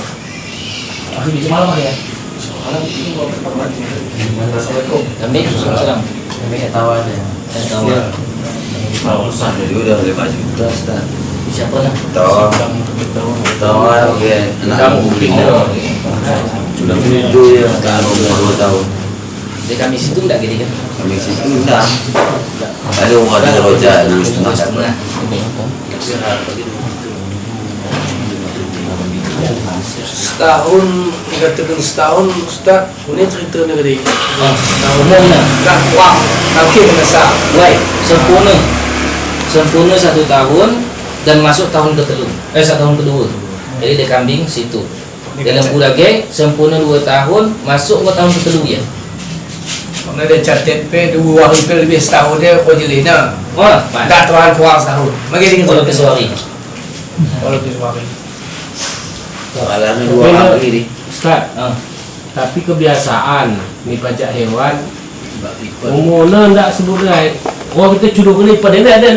Masih bisa malam ya? Kambing salam. Kambing tawa aja. Tawa. Jadi udah 5 juta Ustaz. Siapa lah? Tawa oke. Kamu kuping dah. Sudah itu ya umur 2 tahun. Di kami situ enggak gini kan? Kambing situ udah. Ada umur ada roja 2,5. Setahun, dikatakan setahun, Ustaz, ini cerita ni tadi. Umumnya Tak kuat, kaki mengesah. baik, sempurna 1 tahun dan masuk tahun ke-3. 1 tahun kedua. Jadi dia kambing situ. Dalam lagi sempurna 2 tahun, masuk ke tahun ke-3 ya. Mana dia catat pe 2 hari pe lebih setahun dia kau jelina. Oh, Pak. Tak tuan kuat setahun. Magi dengan Kalau kesuari. Kalau kesuari. Soalannya 2 hari ni. Ustaz, Ah. tapi kebiasaan ni pajak hewan umurnya ndak sebut right. Oh kita cuduh kena pada ni ada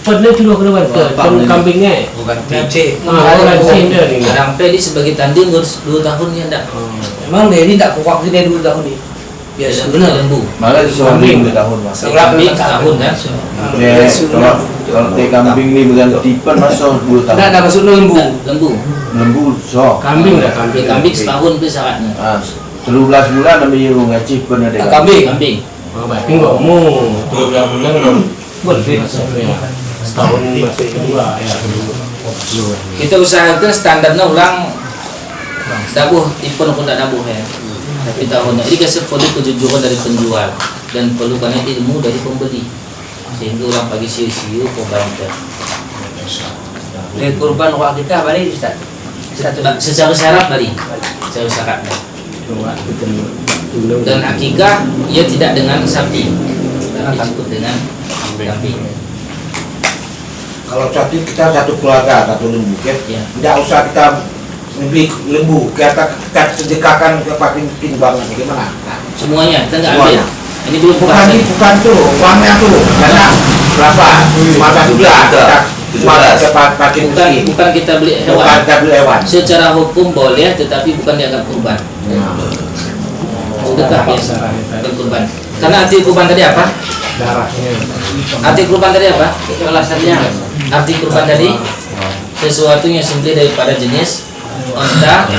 pada cuduh kena bantu. Macam kambing ni. Bukan cik. Orang cik dia ni. Sampai di sebagai tanding harus 2 tahun ya enggak? Memang dia ni tak kuat dia 2 tahun ni. Biasa benar lembu. Malah kambing 2 tahun mas. Kambing setahun kan? Kalau teh kambing ni bergantipan masuk 2 tahun. Dah masuk lembu. Lembu. Lembu so. Kambing dah kambing. Kambing setahun tu syaratnya. 13 bulan namanya yung ngaji pun ada. Kambing. Kambing. Oh, baik tengok mu 13 bulan kan. Boleh setahun masuk kedua ya. Kita usahakan standarnya ulang dabuh, ipun pun tak dabuh ya. Tapi tahunnya ini kasih perlu kejujuran dari penjual. dan perlu banyak ilmu dari pembeli, sehingga orang pagi siu-siu korban itu. Kurban akikah balik Ustaz. Secara syarat bari, secara syarat. Dan akikah ia tidak dengan sapi, tapi cukup dengan kambing. Kalau kita satu keluarga, satu lembu, ya, tidak usah kita membeli lembu, kita sedekahkan ke pakin banget, gimana? Nah, semuanya kita nggak ambil. Ini belum bukan tuh uangnya tuh, karena berapa? 15 kita pakin bukan kita beli hewan. Bukan kita beli hewan. Secara hukum boleh, tetapi bukan dianggap kurban. Sedekah biasa, bukan kurban. Karena arti kurban tadi apa? Darahnya. Arti kurban tadi apa? Alasannya. Arti kurban tadi sesuatu yang sembelih daripada jenis unta,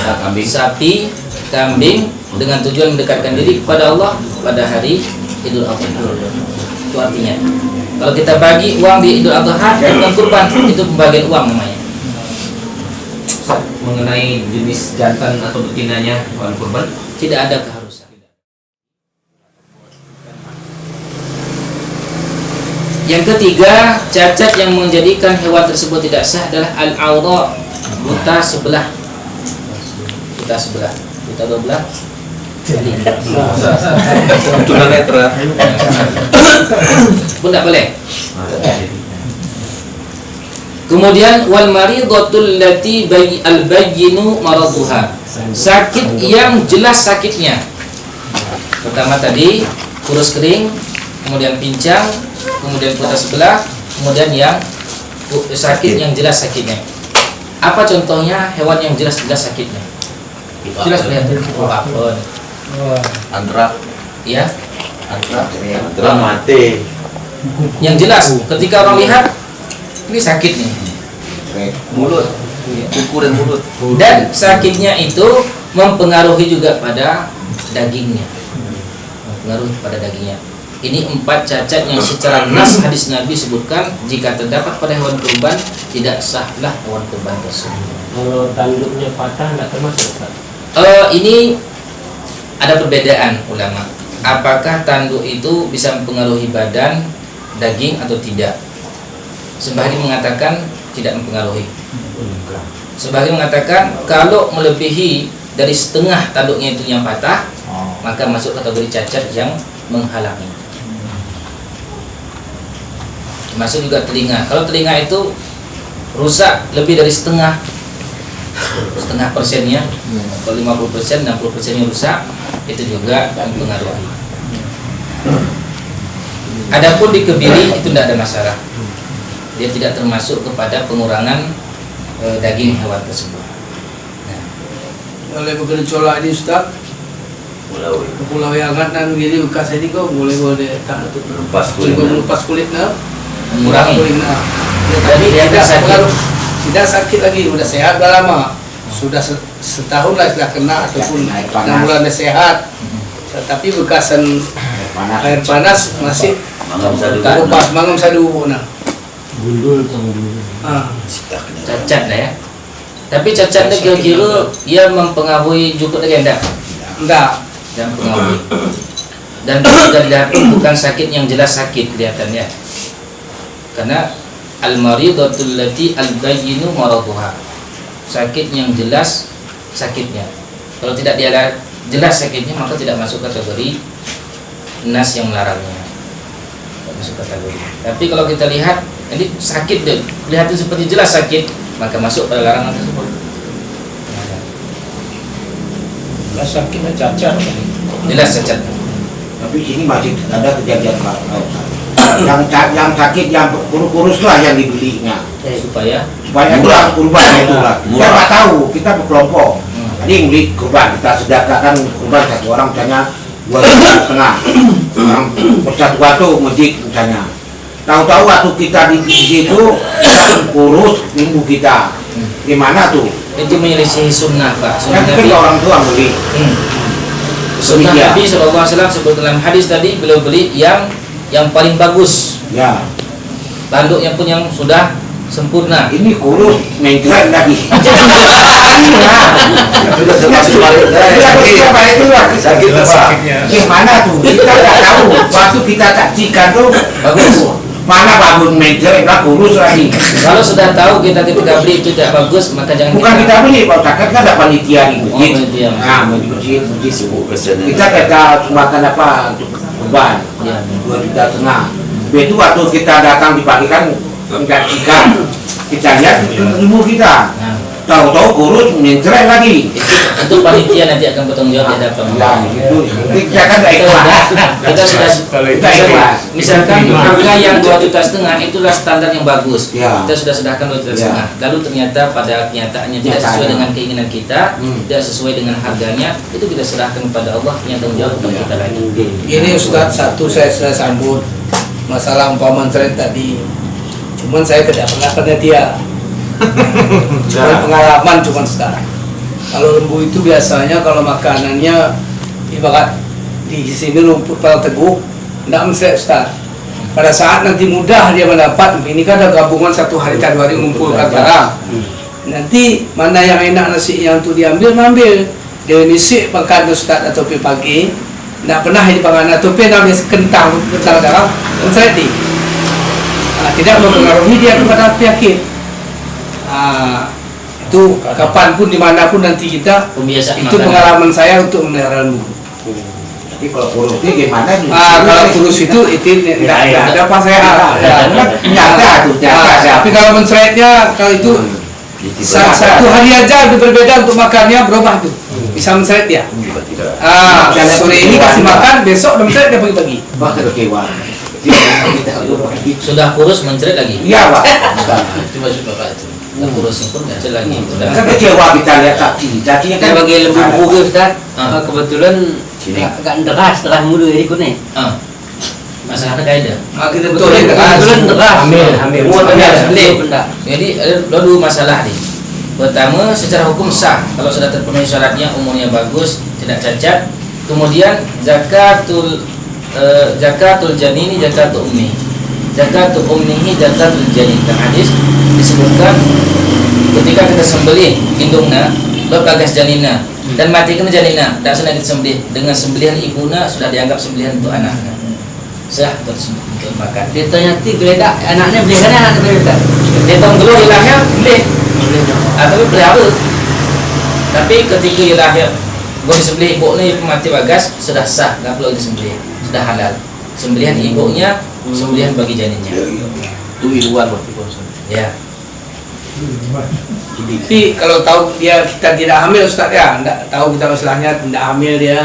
sapi, kambing dengan tujuan mendekatkan diri kepada Allah pada hari Idul Adha. Itu artinya. Kalau kita bagi uang di Idul Adha bukan kurban, itu pembagian uang namanya. Mengenai jenis jantan atau betinanya hewan kurban, Tidak ada keharusan. Yang ketiga, cacat yang menjadikan hewan tersebut tidak sah adalah al-awra, buta sebelah. Buta sebelah. Buta dua belah. Tunanetra. Pun tidak boleh. Kemudian wal maridatul lati al-bayyinu maraduha. Sakit yang jelas sakitnya. Pertama tadi kurus kering, kemudian pincang, kemudian buta sebelah, kemudian yang sakit yang jelas sakitnya. Apa contohnya hewan yang jelas-jelas sakitnya? Jelas kelihatan. Apel. Antrak. Ya. Antrak mati. Yang jelas ketika orang lihat ini sakit nih. Mulut. Kuku dan mulut. Dan sakitnya itu mempengaruhi juga pada dagingnya. Mempengaruhi pada dagingnya. Ini 4 cacat yang secara nas hadis Nabi sebutkan jika terdapat pada hewan kurban tidak sahlah hewan kurban tersebut. Kalau tanduknya patah tidak termasuk, Ustaz? Ini ada perbedaan ulama. Apakah tanduk itu bisa mempengaruhi badan, daging atau tidak? Sebagian mengatakan tidak mempengaruhi. Sebagian mengatakan kalau melebihi dari setengah tanduknya itu yang patah, maka masuk kategori cacat yang menghalangi. Termasuk juga telinga. Kalau telinga itu rusak lebih dari setengah persennya, kalau 50%, 60% yang rusak, itu juga mempengaruhi. Adapun di kebiri itu tidak ada masalah. Dia tidak termasuk kepada pengurangan daging hewan tersebut. Oleh bekerja colak ini Ustaz, pulau yang nan gini bekas ini kok boleh tak lepas kulitnya, Mengurangi. Jadi dia sakit. Tidak sakit lagi, sudah sehat dah lama, sudah setahun lah sudah kena ataupun 6 bulan dah sehat, tapi bekasan air panas masih lepas mangam sadu nah. Gundul sama gundul. Cacat lah ya. Tapi cacatnya kira-kira ia mempengaruhi jukut lagi enggak? Enggak. Yang mempengaruhi. Dan juga dilihat bukan sakit yang jelas sakit kelihatannya. Karena al-maridatul lati al-bayyinu maraduha. Sakit yang jelas sakitnya. Kalau tidak dia jelas sakitnya maka tidak masuk kategori nas yang melarangnya. Tidak masuk kategori. Tapi kalau kita lihat ini sakit deh, kelihatan seperti jelas sakit, maka masuk pada larangan tersebut. Jelas sakitnya cacat. Jelas cacat. Tapi sini masih ada kejadian yang sakit yang kurus lah yang dibelinya Supaya kurang kurban itu lah. Kita nggak tahu, kita berkelompok. Jadi beli kurban, kita sedekahkan kurban satu orang misalnya 2,5 orang persatu waktu masjid misalnya. Tahu-tahu waktu kita di situ kurus minggu kita, gimana tuh? itu menyelisihi sunnah Pak. Sunnah Kan Nabi. orang tua beli. Sunnah Iya. Nabi SAW sebut dalam hadis tadi beliau beli yang paling bagus. Ya, Tanduknya pun yang sudah sempurna. Ini kurus, menggerak lagi. Sudah termasuk balik sakit sakitnya. Gimana tuh? Kita nggak tahu. Waktu kita saksikan tuh Bagus. mana bagus menggerak, lah kurus lagi. Kalau sudah tahu kita ketika beli itu tidak bagus, maka jangan Bukan kita beli, Pak Ustaz, kan ada panitia di Oh, masjid. panitia. Nah, di masjid. sibuk kesana. Kita makan apa untuk kurban? Ya. 2,5 juta. Itu waktu kita datang di pagi kan menjanjikan, kita lihat ilmu kita. Nah, Tahu-tahu kurus menggerak lagi. itu panitia nanti akan bertanggung jawab di hadapan Nah, Allah. itu kita kan nggak ikhlas. Kita sudah Kita ikhlas. misalkan harga yang 2,5 juta itulah standar yang bagus. Ya. Kita sudah sedahkan 2,5 juta. Ya. Lalu ternyata pada kenyataannya tidak sesuai dengan keinginan kita, tidak sesuai dengan harganya, itu kita serahkan kepada Allah yang tanggung jawab untuk kita lagi. Ini Ustaz, satu saya sambut masalah umpama trend tadi. Cuman saya tidak pernah panitia. Cuma pengalaman cuman Ustaz. Kalau lembu itu biasanya kalau makanannya ibarat di sini rumput pada teguk, tidak mesti Ustaz. Pada saat nanti mudah dia mendapat, ini kan ada gabungan 1 hari 2 hari mengumpulkan barang. Nanti mana yang enak nasi yang untuk diambil, ambil. Dia misi makan Ustaz atau pagi, tidak pernah di panganan atau namanya kentang darah, menserti. Tidak mempengaruhi dia kepada penyakit. Itu kapanpun dimanapun nanti kita, Pembiasaan itu makan. pengalaman saya untuk memelihara lembu. Tapi kalau kurus itu gimana? Kalau kurus itu tidak ada apa saya Nyata tuh, nyata. tapi kalau menseretnya kalau itu satu hari aja itu berbeda untuk makannya, berubah tuh bisa menseret ya. Sore ini kasih makan, besok udah menseret dia pagi-pagi. Wah, kecewa. Sudah kurus mencret lagi. Iya, Pak. Itu maksud Bapak itu. Sudah kurusnya pun mencret lagi. Sudah. Kan kecewa kita lihat cacinya kan. Sebagai lembu buku Ustaz, Ah. kebetulan agak deras muda jadi kuning. Masalahnya kaidah. Kita Kebetulan deras. Hamil. Mau tanya Boleh. benda. Jadi ada dua masalah nih. Pertama, secara hukum sah kalau sudah terpenuhi syaratnya, umurnya bagus, tidak cacat. Kemudian zakatul janini, zakatul ummi. Zakatul ummihi, zakatul janin. Dan hadis disebutkan ketika kita sembelih indungna, bagas janina dan mati kena janina, tidak senang kita sembelih. Dengan sembelihan ibuna sudah dianggap sembelihan untuk anaknya. Sah untuk makan. Dia tanya ti geledak anaknya belikannya anak geledak. Dia tahu dulu ilahnya beli atau beli apa? Tapi ketika ilahnya gue disembelih ibu nih mati bagas sudah sah, nggak perlu disembelih, sudah halal. Sembelihan ibunya, sembelihan bagi janinnya. Itu iluan waktu itu. Ya. Tapi kalau tahu kita tidak hamil Ustaz ya, tidak tahu kita masalahnya tidak hamil dia.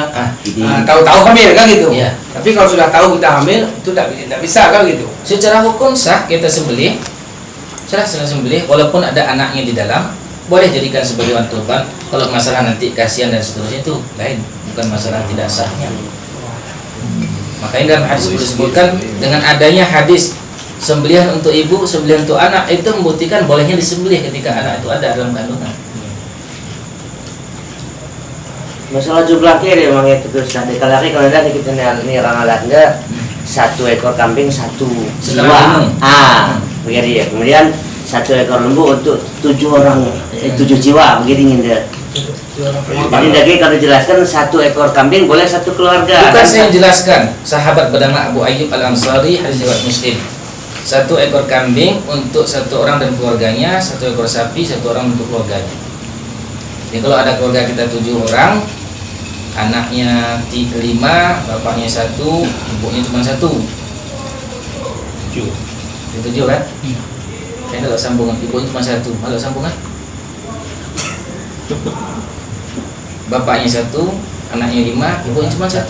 Tahu-tahu hamil kan gitu. Iya. Tapi kalau sudah tahu kita hamil itu tidak bisa kan gitu. Secara hukum sah kita sembelih, sudah sembelih walaupun ada anaknya di dalam, boleh jadikan sebagai hewan kurban. Kalau masalah nanti kasihan dan seterusnya itu lain, bukan masalah tidak sahnya. Makanya dalam hadis disebutkan dengan adanya hadis sembelihan untuk ibu, sembelihan untuk anak itu membuktikan bolehnya disembelih ketika anak itu ada dalam kandungan. Masalah jumlah kiri memang itu terus tadi kalau ada kita nih orang Alanda 1 ekor kambing 1 jiwa. Begini ya. Kemudian 1 ekor lembu untuk 7 orang 7 jiwa begini dia. Jadi lagi kalau jelaskan 1 ekor kambing boleh 1 keluarga. Bukan saya jelaskan, sahabat bernama Abu Ayyub Al-Ansari hadis riwayat Muslim. 1 ekor kambing untuk 1 orang dan keluarganya, 1 ekor sapi 1 orang untuk keluarganya. Jadi kalau ada keluarga kita 7 orang, anaknya 5, bapaknya 1, ibunya cuma 1. 7 kan? Kayaknya kalau sambungan, ibunya cuma 1. Kalau sambungan? Bapaknya 1, anaknya 5, ibunya cuma 1.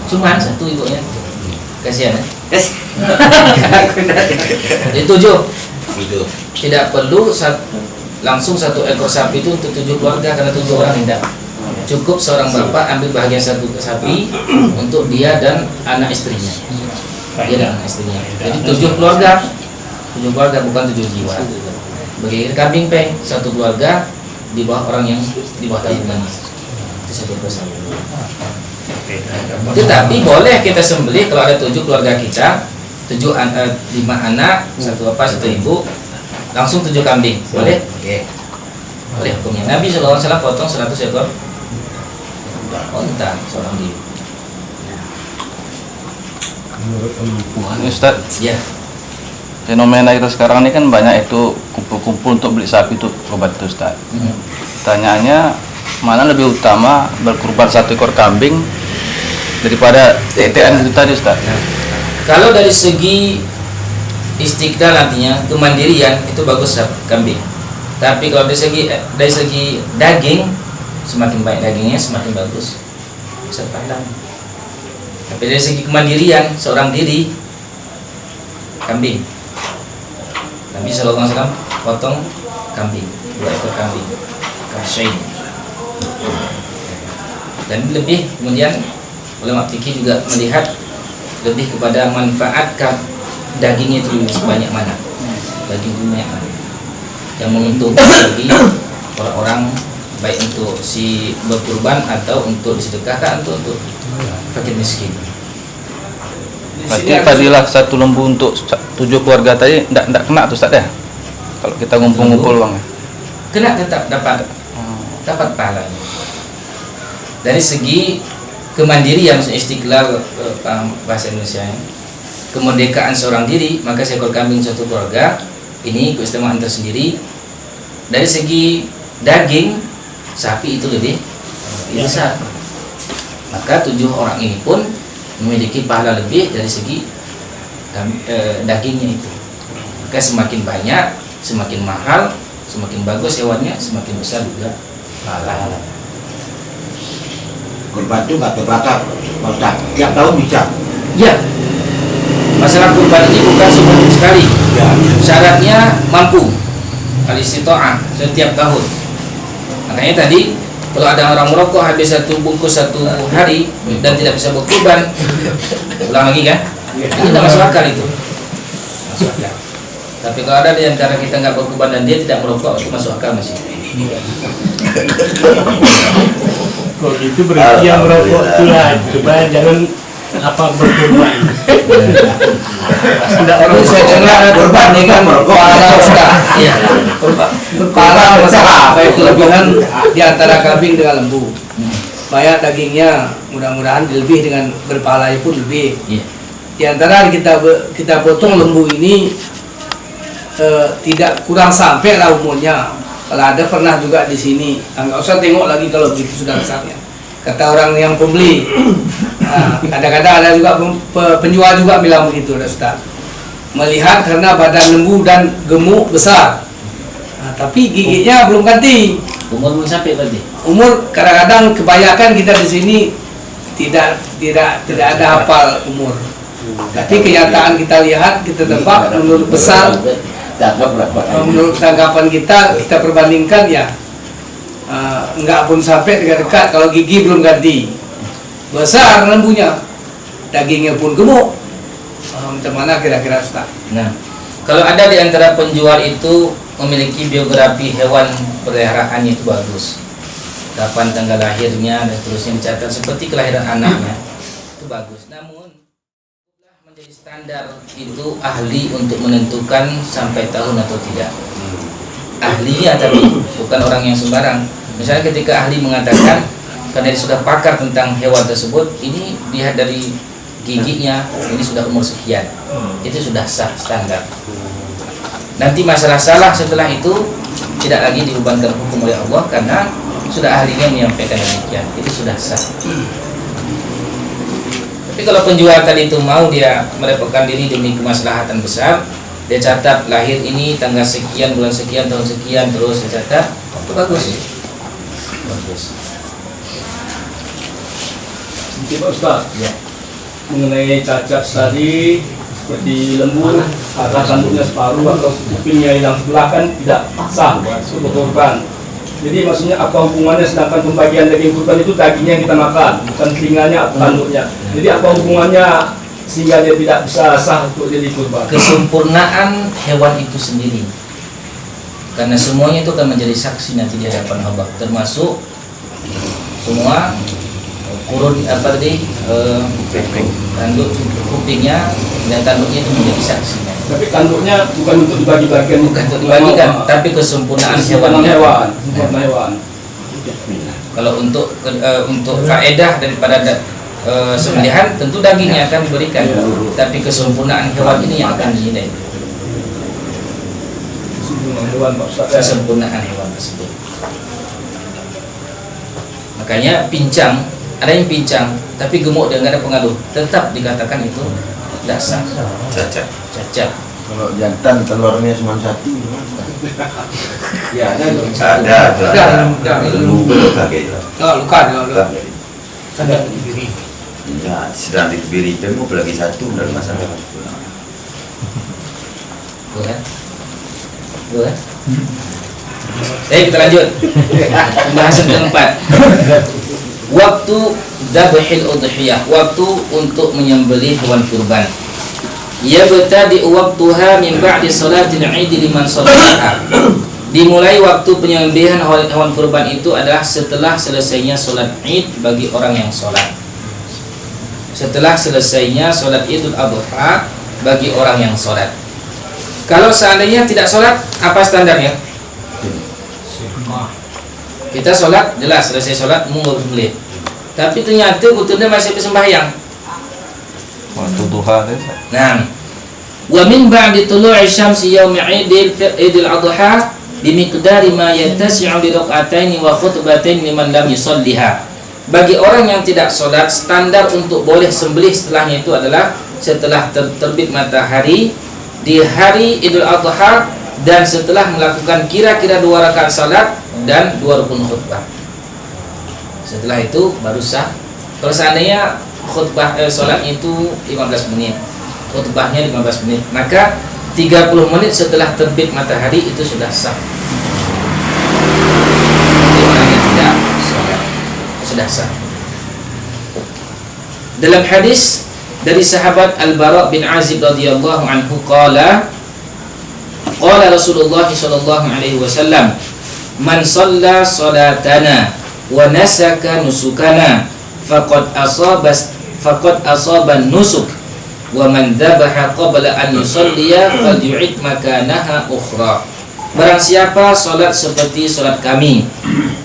Cuman 1 ibunya. Kasihan ya? Jadi 7. Tidak perlu langsung 1 ekor sapi itu untuk 7 keluarga karena 7 orang tidak. Cukup seorang bapak ambil bahagian 1 sapi untuk dia dan anak istrinya. Dia dan anak istrinya. Jadi 7 keluarga. 7 keluarga bukan 7 jiwa. Bagi kambing peng 1 keluarga di bawah orang yang di bawah tanggungan. Itu 1 ekor sapi. Tetapi boleh kita sembelih kalau ada 7 keluarga kita 5 anak, 1 bapak 1 ibu, langsung 7 kambing, boleh? Oke. Boleh hukumnya. Nabi SAW potong 100 ekor unta seorang diri. Ustaz, Ya. fenomena kita sekarang ini kan banyak itu kumpul-kumpul untuk beli sapi itu obat itu Ustaz. Pertanyaannya, mana lebih utama berkurban 1 ekor kambing daripada TTN itu tadi Ustaz? Kalau dari segi istiqlal artinya kemandirian itu bagus kambing. Tapi kalau dari segi daging, semakin baik dagingnya semakin bagus besar pahalanya. Tapi dari segi kemandirian seorang diri, kambing. Nabi SAW potong kambing, 2 ekor kambing, kabsyain. Dan lebih kemudian ulama fikih juga melihat lebih kepada manfaat dagingnya itu lebih banyak mana, daging banyak mana yang menguntungkan bagi orang-orang, baik untuk si berkurban atau untuk disedekahkan atau untuk fakir miskin. Berarti fadilah 1 lembu untuk 7 keluarga tadi tidak kena tuh Ustaz ya? Kalau kita ngumpul-ngumpul uangnya. Kena, tetap dapat pahalanya. Dari segi kemandirian, istiqlal, bahasa Indonesia, kemerdekaan seorang diri, maka seekor kambing 1 keluarga ini keistimewaan tersendiri. Dari segi daging, sapi itu lebih besar. Maka 7 orang ini pun memiliki pahala lebih dari segi dagingnya itu. Maka semakin banyak, semakin mahal, semakin bagus hewannya, semakin besar juga pahala. Kurban itu nggak terbatas, Ustaz. Tiap tahun bisa. Ya, masalah kurban ini bukan sebulan sekali. Syaratnya mampu, al-istita'ah, setiap tahun. Makanya tadi kalau ada orang merokok habis 1 bungkus 1 hari dan tidak bisa berkurban, ulang lagi kan? Ini tidak masuk akal itu. Masuk akal. Tapi kalau ada di antara kita nggak berkurban dan dia tidak merokok, itu masuk akal masih. Kalau itu berarti yang merokok itulah, coba jangan berkurban. Tapi saya dengar kurban dengan pahala Ustaz. Iya. Pahala masalah baik kelebihan di antara kambing dengan lembu. Banyak dagingnya, mudah-mudahan lebih dengan berpahalanya pun lebih. Di antara kita potong lembu ini tidak kurang sampai lah umurnya. Kalau ada pernah juga di sini, nggak usah tengok lagi kalau begitu sudah besarnya. Kata orang yang pembeli, kadang-kadang ada juga penjual juga bilang begitu, Ustaz. Melihat karena badan lembu dan gemuk besar, tapi giginya belum ganti. Umur belum sampai berarti. Umur kadang-kadang kebanyakan kita di sini tidak ada hafal umur. Tapi kenyataan kita lihat, kita tebak menurut besar. Menurut tanggapan kita perbandingkan ya enggak pun sampai dekat-dekat kalau gigi belum ganti. Besar lembunya, dagingnya pun gemuk. Macam mana kira-kira Ustaz? Nah, kalau ada di antara penjual itu memiliki biografi hewan peliharaannya itu bagus, kapan tanggal lahirnya dan seterusnya dicatat seperti kelahiran anaknya, itu bagus. Namun menjadi standar itu ahli untuk menentukan sampai tahun atau tidak. Ahlinya tapi bukan orang yang sembarang. Misalnya ketika ahli mengatakan karena dia sudah pakar tentang hewan tersebut, ini lihat dari giginya, ini sudah umur sekian, itu sudah sah standar. Nanti masalah salah setelah itu tidak lagi dibebankan hukum oleh Allah karena sudah ahlinya menyampaikan demikian, itu sudah sah. Tapi kalau penjual tadi itu mau dia merepotkan diri demi kemaslahatan besar, dia catat lahir ini tanggal sekian, bulan sekian, tahun sekian, terus dia catat, itu bagus. Bagus. Sedikit Pak Ustaz, Ya. mengenai cacat tadi seperti lembu, arah tanduknya separuh atau kupingnya yang sebelah kan tidak sah untuk kurban. Jadi maksudnya apa hubungannya, sedangkan pembagian daging kurban itu dagingnya yang kita makan, bukan telinganya atau tanduknya. Jadi apa hubungannya sehingga dia tidak bisa sah untuk jadi kurban? Kesempurnaan hewan itu sendiri, karena semuanya itu akan menjadi saksi nanti di hadapan Allah, termasuk semua kurun apa tadi tanduk kupingnya dan tanduknya itu menjadi saksinya. Tapi tanduknya bukan untuk dibagi-bagikan, bukan untuk dibagikan, tapi kesempurnaan hewan. Kalau untuk faedah daripada sembelihan tentu dagingnya akan diberikan, tapi kesempurnaan hewan ini yang akan dinilai. Kesempurnaan hewan tersebut. Makanya pincang, ada yang pincang tapi gemuk dan nggak ada pengaruh, tetap dikatakan itu tidak sah. Cacat. Kalau jantan telurnya cuma satu. Ya, Ada. luka. Ada di diri. Ya, sedang dikebiri temu apalagi satu dalam masalah. Boleh? Kita lanjut. Pembahasan keempat. Waktu dzabhil udhiyah, waktu untuk menyembelih hewan kurban. Yabtadi waqtuha min ba'di salatil 'id liman shallataha. Dimulai waktu penyembelihan hewan kurban itu adalah setelah selesainya salat Id bagi orang yang salat. Setelah selesainya salat Idul Adha bagi orang yang salat. Kalau seandainya tidak salat, apa standarnya? Kita sholat, jelas selesai sholat munggu sembelih. Tapi ternyata betulnya masih bersembahyang. Waktu duha kan? Nah, wa min ba'di tulu'i syamsi yaumi Idul Adha bimiqdari ma yattasi'u li rak'ataini wa khutbatain liman lam yusalliha. Bagi orang yang tidak sholat, standar untuk boleh sembelih setelahnya itu adalah setelah terbit matahari di hari Idul Adha dan setelah melakukan kira-kira 2 rakaat salat dan 2 rukun khutbah. Setelah itu baru sah. Kalau seandainya khutbah salat itu 15 menit, khutbahnya 15 menit, maka 30 menit setelah terbit matahari itu sudah sah. Jadi orang yang tidak salat sudah sah. Dalam hadis dari sahabat Al-Bara bin Azib radhiyallahu anhu qala Rasulullah sallallahu alaihi wasallam, man shalla salatana wa nasaka nusukana faqad asaba nusuk wa man dhabaha qabla an yusalliya falyu'id makanaha ukhra. Barang siapa salat seperti salat kami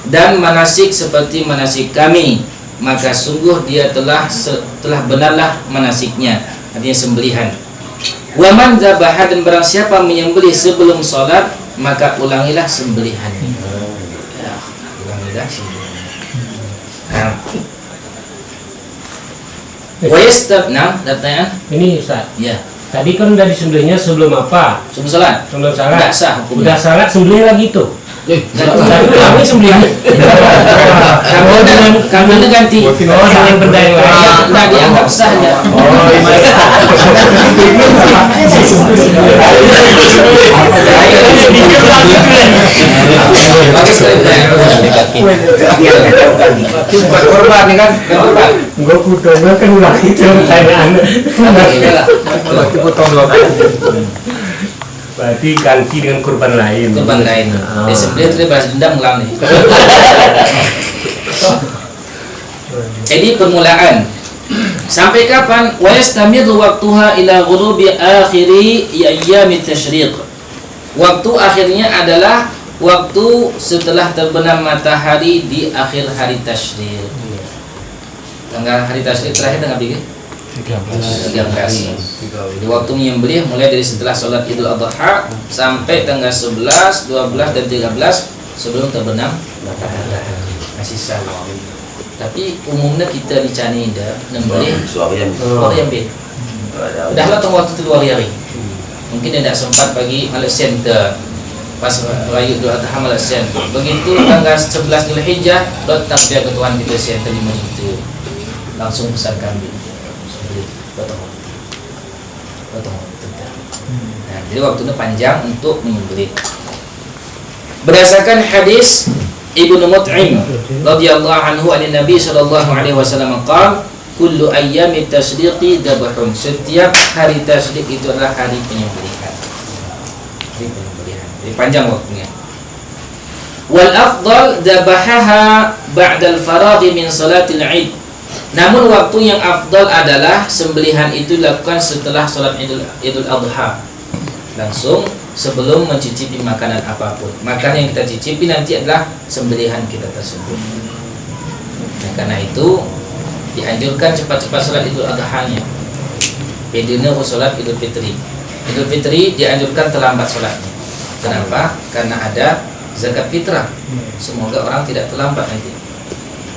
dan manasik seperti manasik kami, maka sungguh dia telah benarlah manasiknya, artinya sembelihan. Wa man dzabaha, dan barang siapa menyembelih sebelum salat, maka ulangilah sembelihannya. Ya, ulangilah sembelihan. Wa yastabna, datanya Ini Ustaz. ya. Tadi kan udah disembelihnya sebelum apa? Sebelum salat. Sebelum salat. Enggak sah hukumnya. Udah salat sembelih lagi tuh. Ganti. Kami sembelih. Kamu ganti. Oh, dengan benda yang lain. Enggak dianggap sah ya. Bagus sekali. Korban kan? Enggak kudonya kan ulah itu pertanyaan. Potong 2 kali. Berarti ganti dengan kurban lain. Kurban lain. Disembelih itu dia balas dendam ngelam nih. Jadi permulaan sampai kapan? Wa yastamiru waqtuha ila ghurubi akhiri ayyamit tasyriq. Waktu akhirnya adalah waktu setelah terbenam matahari di akhir hari tasyriq. Tanggal hari tasyriq terakhir tanggal berapa? 13. Jadi waktu menyembelih mulai dari setelah sholat Idul Adha sampai tanggal 11, 12 dan 13 sebelum terbenam matahari. Masih sah. Tapi umumnya kita di Canida nyembelih yang beda. Udahlah tunggu waktu itu 2 hari. Mungkin tidak sempat bagi Malaysia Center pas Raya Idul Adha Malaysia Center. Begitu tanggal 11 Dzulhijjah lot takbir ke Tuhan kita Center 5 itu langsung besar kambing. Potong. Nah, jadi waktunya panjang untuk menyembelih. Berdasarkan hadis Ibnu Mut'im radhiyallahu anhu an Nabi sallallahu alaihi wasallam qala kullu ayyami tasyriqi dhabhun. Setiap hari tasyriq itu adalah hari penyembelihan. Jadi panjang waktunya. Wal afdal dzabahaha ba'da al-faraghi min salatil 'id. Namun waktu yang afdal adalah sembelihan itu dilakukan setelah sholat Idul Adha, langsung sebelum mencicipi makanan apapun. Makanan yang kita cicipi nanti adalah sembelihan kita tersebut. Nah, karena itu dianjurkan cepat-cepat sholat Idul Adha-nya. Bedanya sholat Idul Fitri. Idul Fitri dianjurkan terlambat sholatnya. Kenapa? Karena ada zakat fitrah. Semoga orang tidak terlambat nanti.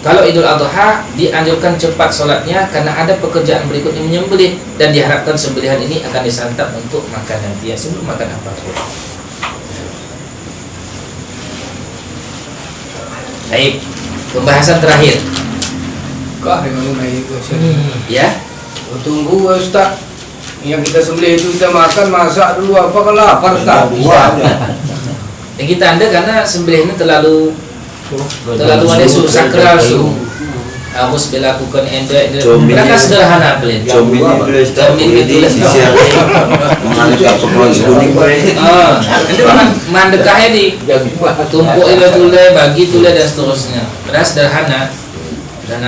Kalau Idul Adha dianjurkan cepat sholatnya karena ada pekerjaan berikutnya menyembelih, dan diharapkan sembelihan ini akan disantap untuk makan nanti ya, sebelum makan apapun. Baik, pembahasan terakhir. Ya, Tunggu Ustaz, yang kita sembelih itu kita makan, masak dulu apa, kalau lapar tak buat. Yang kita anda karena sembelih ini terlalu ada su sakral su harus dilakukan enda mereka sederhana pelin Comin itu mengalihkan sekolah kuning nanti mandekahnya di tumpuk itu tule bagi tule dan seterusnya. Padahal sederhana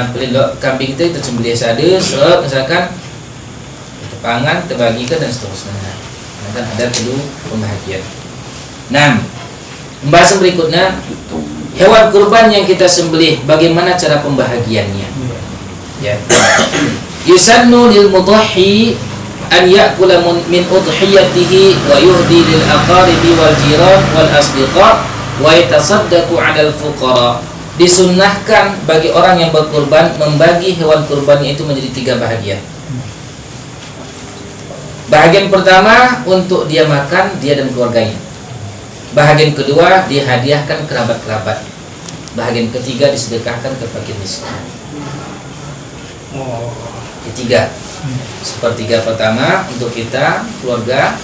pelin lo kambing itu sembelih sadis serap misalkan tepangan terbagikan dan seterusnya. Akan ada perlu pembahagian. 6. Pembahasan berikutnya, hewan kurban yang kita sembelih, bagaimana cara pembahagiannya? Ya. Yusannu lil mudahhi an ya'kula min udhiyatihi wa yuhdi lil aqaribi wal jiran wal asdiqa wa yatasaddaqu 'alal fuqara. Disunnahkan bagi orang yang berkurban membagi hewan kurbannya itu menjadi 3 bahagian. Bahagian pertama untuk dia makan, dia dan keluarganya. Bahagian kedua dihadiahkan kerabat-kerabat. Bahagian ketiga disedekahkan ke fakir miskin. Ketiga, sepertiga pertama untuk kita keluarga,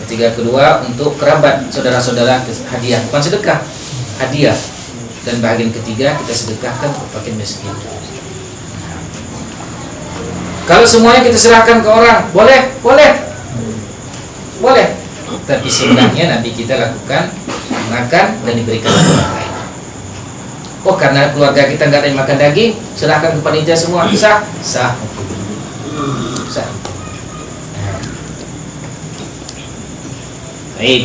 ketiga kedua untuk kerabat saudara-saudara, hadiah bukan sedekah, hadiah. Dan bahagian ketiga kita sedekahkan ke fakir miskin. Kalau semuanya kita serahkan ke orang, boleh. Tapi sebenarnya nanti kita lakukan makan dan diberikan ke orang lain. Oh, karena keluarga kita nggak ada yang makan daging, serahkan ke panitia semua, sah. Baik.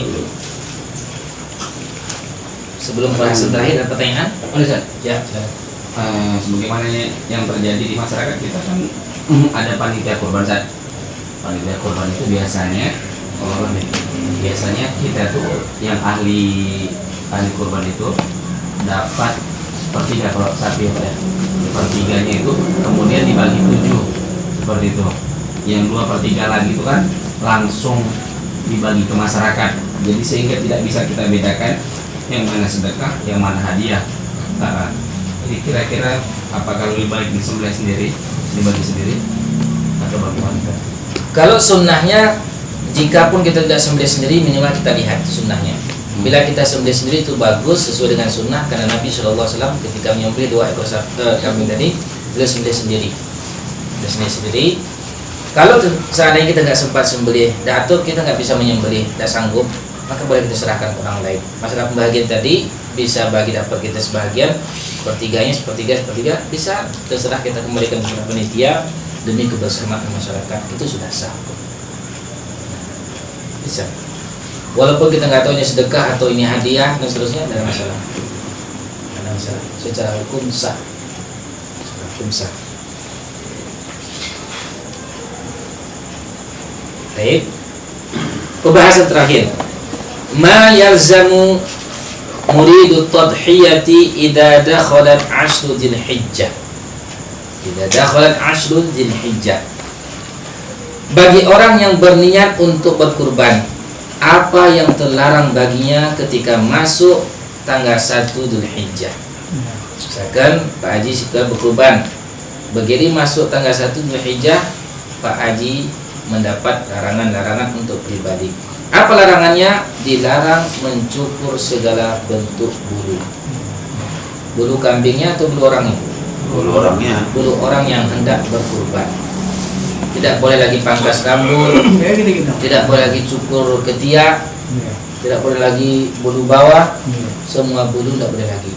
Sebelum pembahasan terakhir ada pertanyaan? Ya. Sebagaimana yang terjadi di masyarakat kita kan ada panitia kurban saat. Panitia kurban itu biasanya kita tuh yang ahli kurban itu dapat sepertiga kalau sapi ya, sepertiganya itu kemudian dibagi 7 seperti itu. Yang 2/3 lagi itu kan langsung dibagi ke masyarakat. Jadi sehingga tidak bisa kita bedakan yang mana sedekah, yang mana hadiah. Nah, jadi kira-kira apakah lebih baik disembelih sendiri, dibagi sendiri, atau bagaimana? Kalau sunnahnya, jikapun kita tidak sembelih sendiri, minimal kita lihat sunnahnya. Bila kita sembelih sendiri itu bagus sesuai dengan sunnah, karena Nabi SAW ketika menyembelih 2 ekor kambing tadi, beliau sembelih sendiri. Kalau seandainya kita nggak sempat sembelih, atau kita nggak bisa menyembelih, tidak sanggup, maka boleh kita serahkan ke orang lain. Masalah pembagian tadi bisa bagi dapat kita sebagian, sepertiga bisa terserah, kita kembalikan kepada panitia demi kebersamaan masyarakat, itu sudah sah. Bisa. Walaupun kita nggak tahu ini sedekah atau ini hadiah dan seterusnya, tidak ada masalah. Secara hukum sah. Baik. Pembahasan terakhir. Ma yalzamu muridu tadhiyati idza dakhalat 'ashru Dzulhijjah. Bagi orang yang berniat untuk berkurban, apa yang terlarang baginya ketika masuk tanggal 1 Dzulhijjah? Misalkan Pak Haji suka berkurban, begitu masuk tanggal 1 Dzulhijjah, Pak Haji mendapat larangan-larangan untuk pribadi. Apa larangannya? Dilarang mencukur segala bentuk bulu. Bulu kambingnya atau bulu orangnya? Bulu orang yang hendak berkurban. Tidak boleh lagi pangkas rambut, tidak boleh lagi cukur ketiak, tidak boleh lagi bulu bawah, semua bulu tidak boleh lagi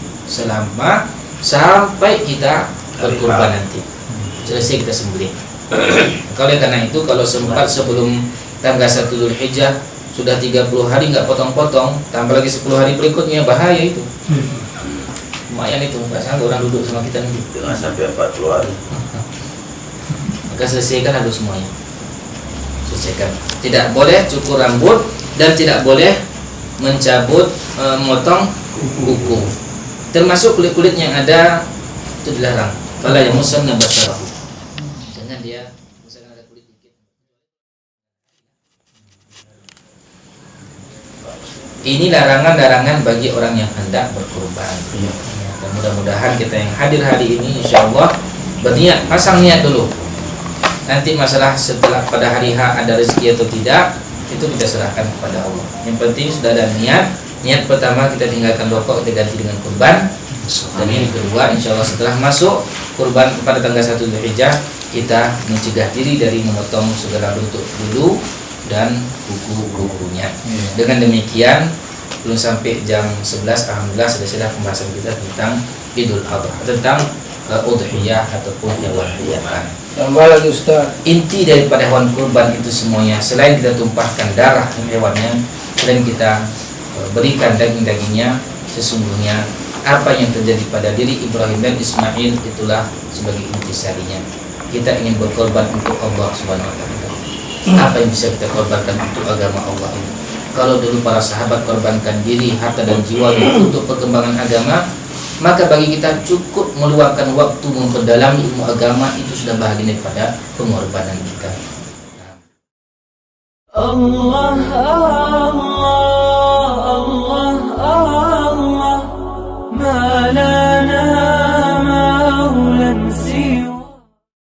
sampai kita berkurban nanti. selesai kita sembelih. Oleh karena itu kalau sempat sebelum tanggal 1 Dzulhijjah sudah 30 hari nggak potong-potong, tambah lagi 10 hari berikutnya, bahaya itu. Lumayan itu, nggak sanggup orang duduk sama kita nanti. Jangan sampai 40 hari. Maka selesaikan harus semuanya. Selesaikan. Tidak boleh cukur rambut dan tidak boleh mencabut, memotong kuku. Termasuk kulit-kulit yang ada itu dilarang. Kalau yang musam dan basarahu. Jangan dia misalkan ada kulit dikit. Ini larangan-larangan bagi orang yang hendak berkurban. Dan mudah-mudahan kita yang hadir hari ini insya Allah berniat, pasang niat dulu. Nanti masalah setelah pada hari H ada rezeki atau tidak itu kita serahkan kepada Allah. Yang penting sudah ada niat. Niat pertama kita tinggalkan rokok, kita ganti dengan kurban. Dan yang kedua insya Allah setelah masuk kurban pada tanggal 1 Dzulhijjah kita mencegah diri dari memotong segala bentuk bulu dan kuku-kukunya. Dengan demikian belum sampai jam 11 alhamdulillah sudah pembahasan kita tentang Idul Adha, tentang udhiyah ataupun hewan kurban. Tambah lagi Ustaz. Inti daripada hewan kurban itu semuanya selain kita tumpahkan darah hewannya, selain kita berikan daging-dagingnya, sesungguhnya apa yang terjadi pada diri Ibrahim dan Ismail itulah sebagai intisarinya. Kita ingin berkorban untuk Allah Subhanahu wa taala. Apa yang bisa kita korbankan untuk agama Allah ini? Kalau dulu para sahabat korbankan diri, harta dan jiwa untuk perkembangan agama, maka bagi kita cukup meluangkan waktu memperdalami ilmu agama itu sudah bahagian daripada pengorbanan kita. Allah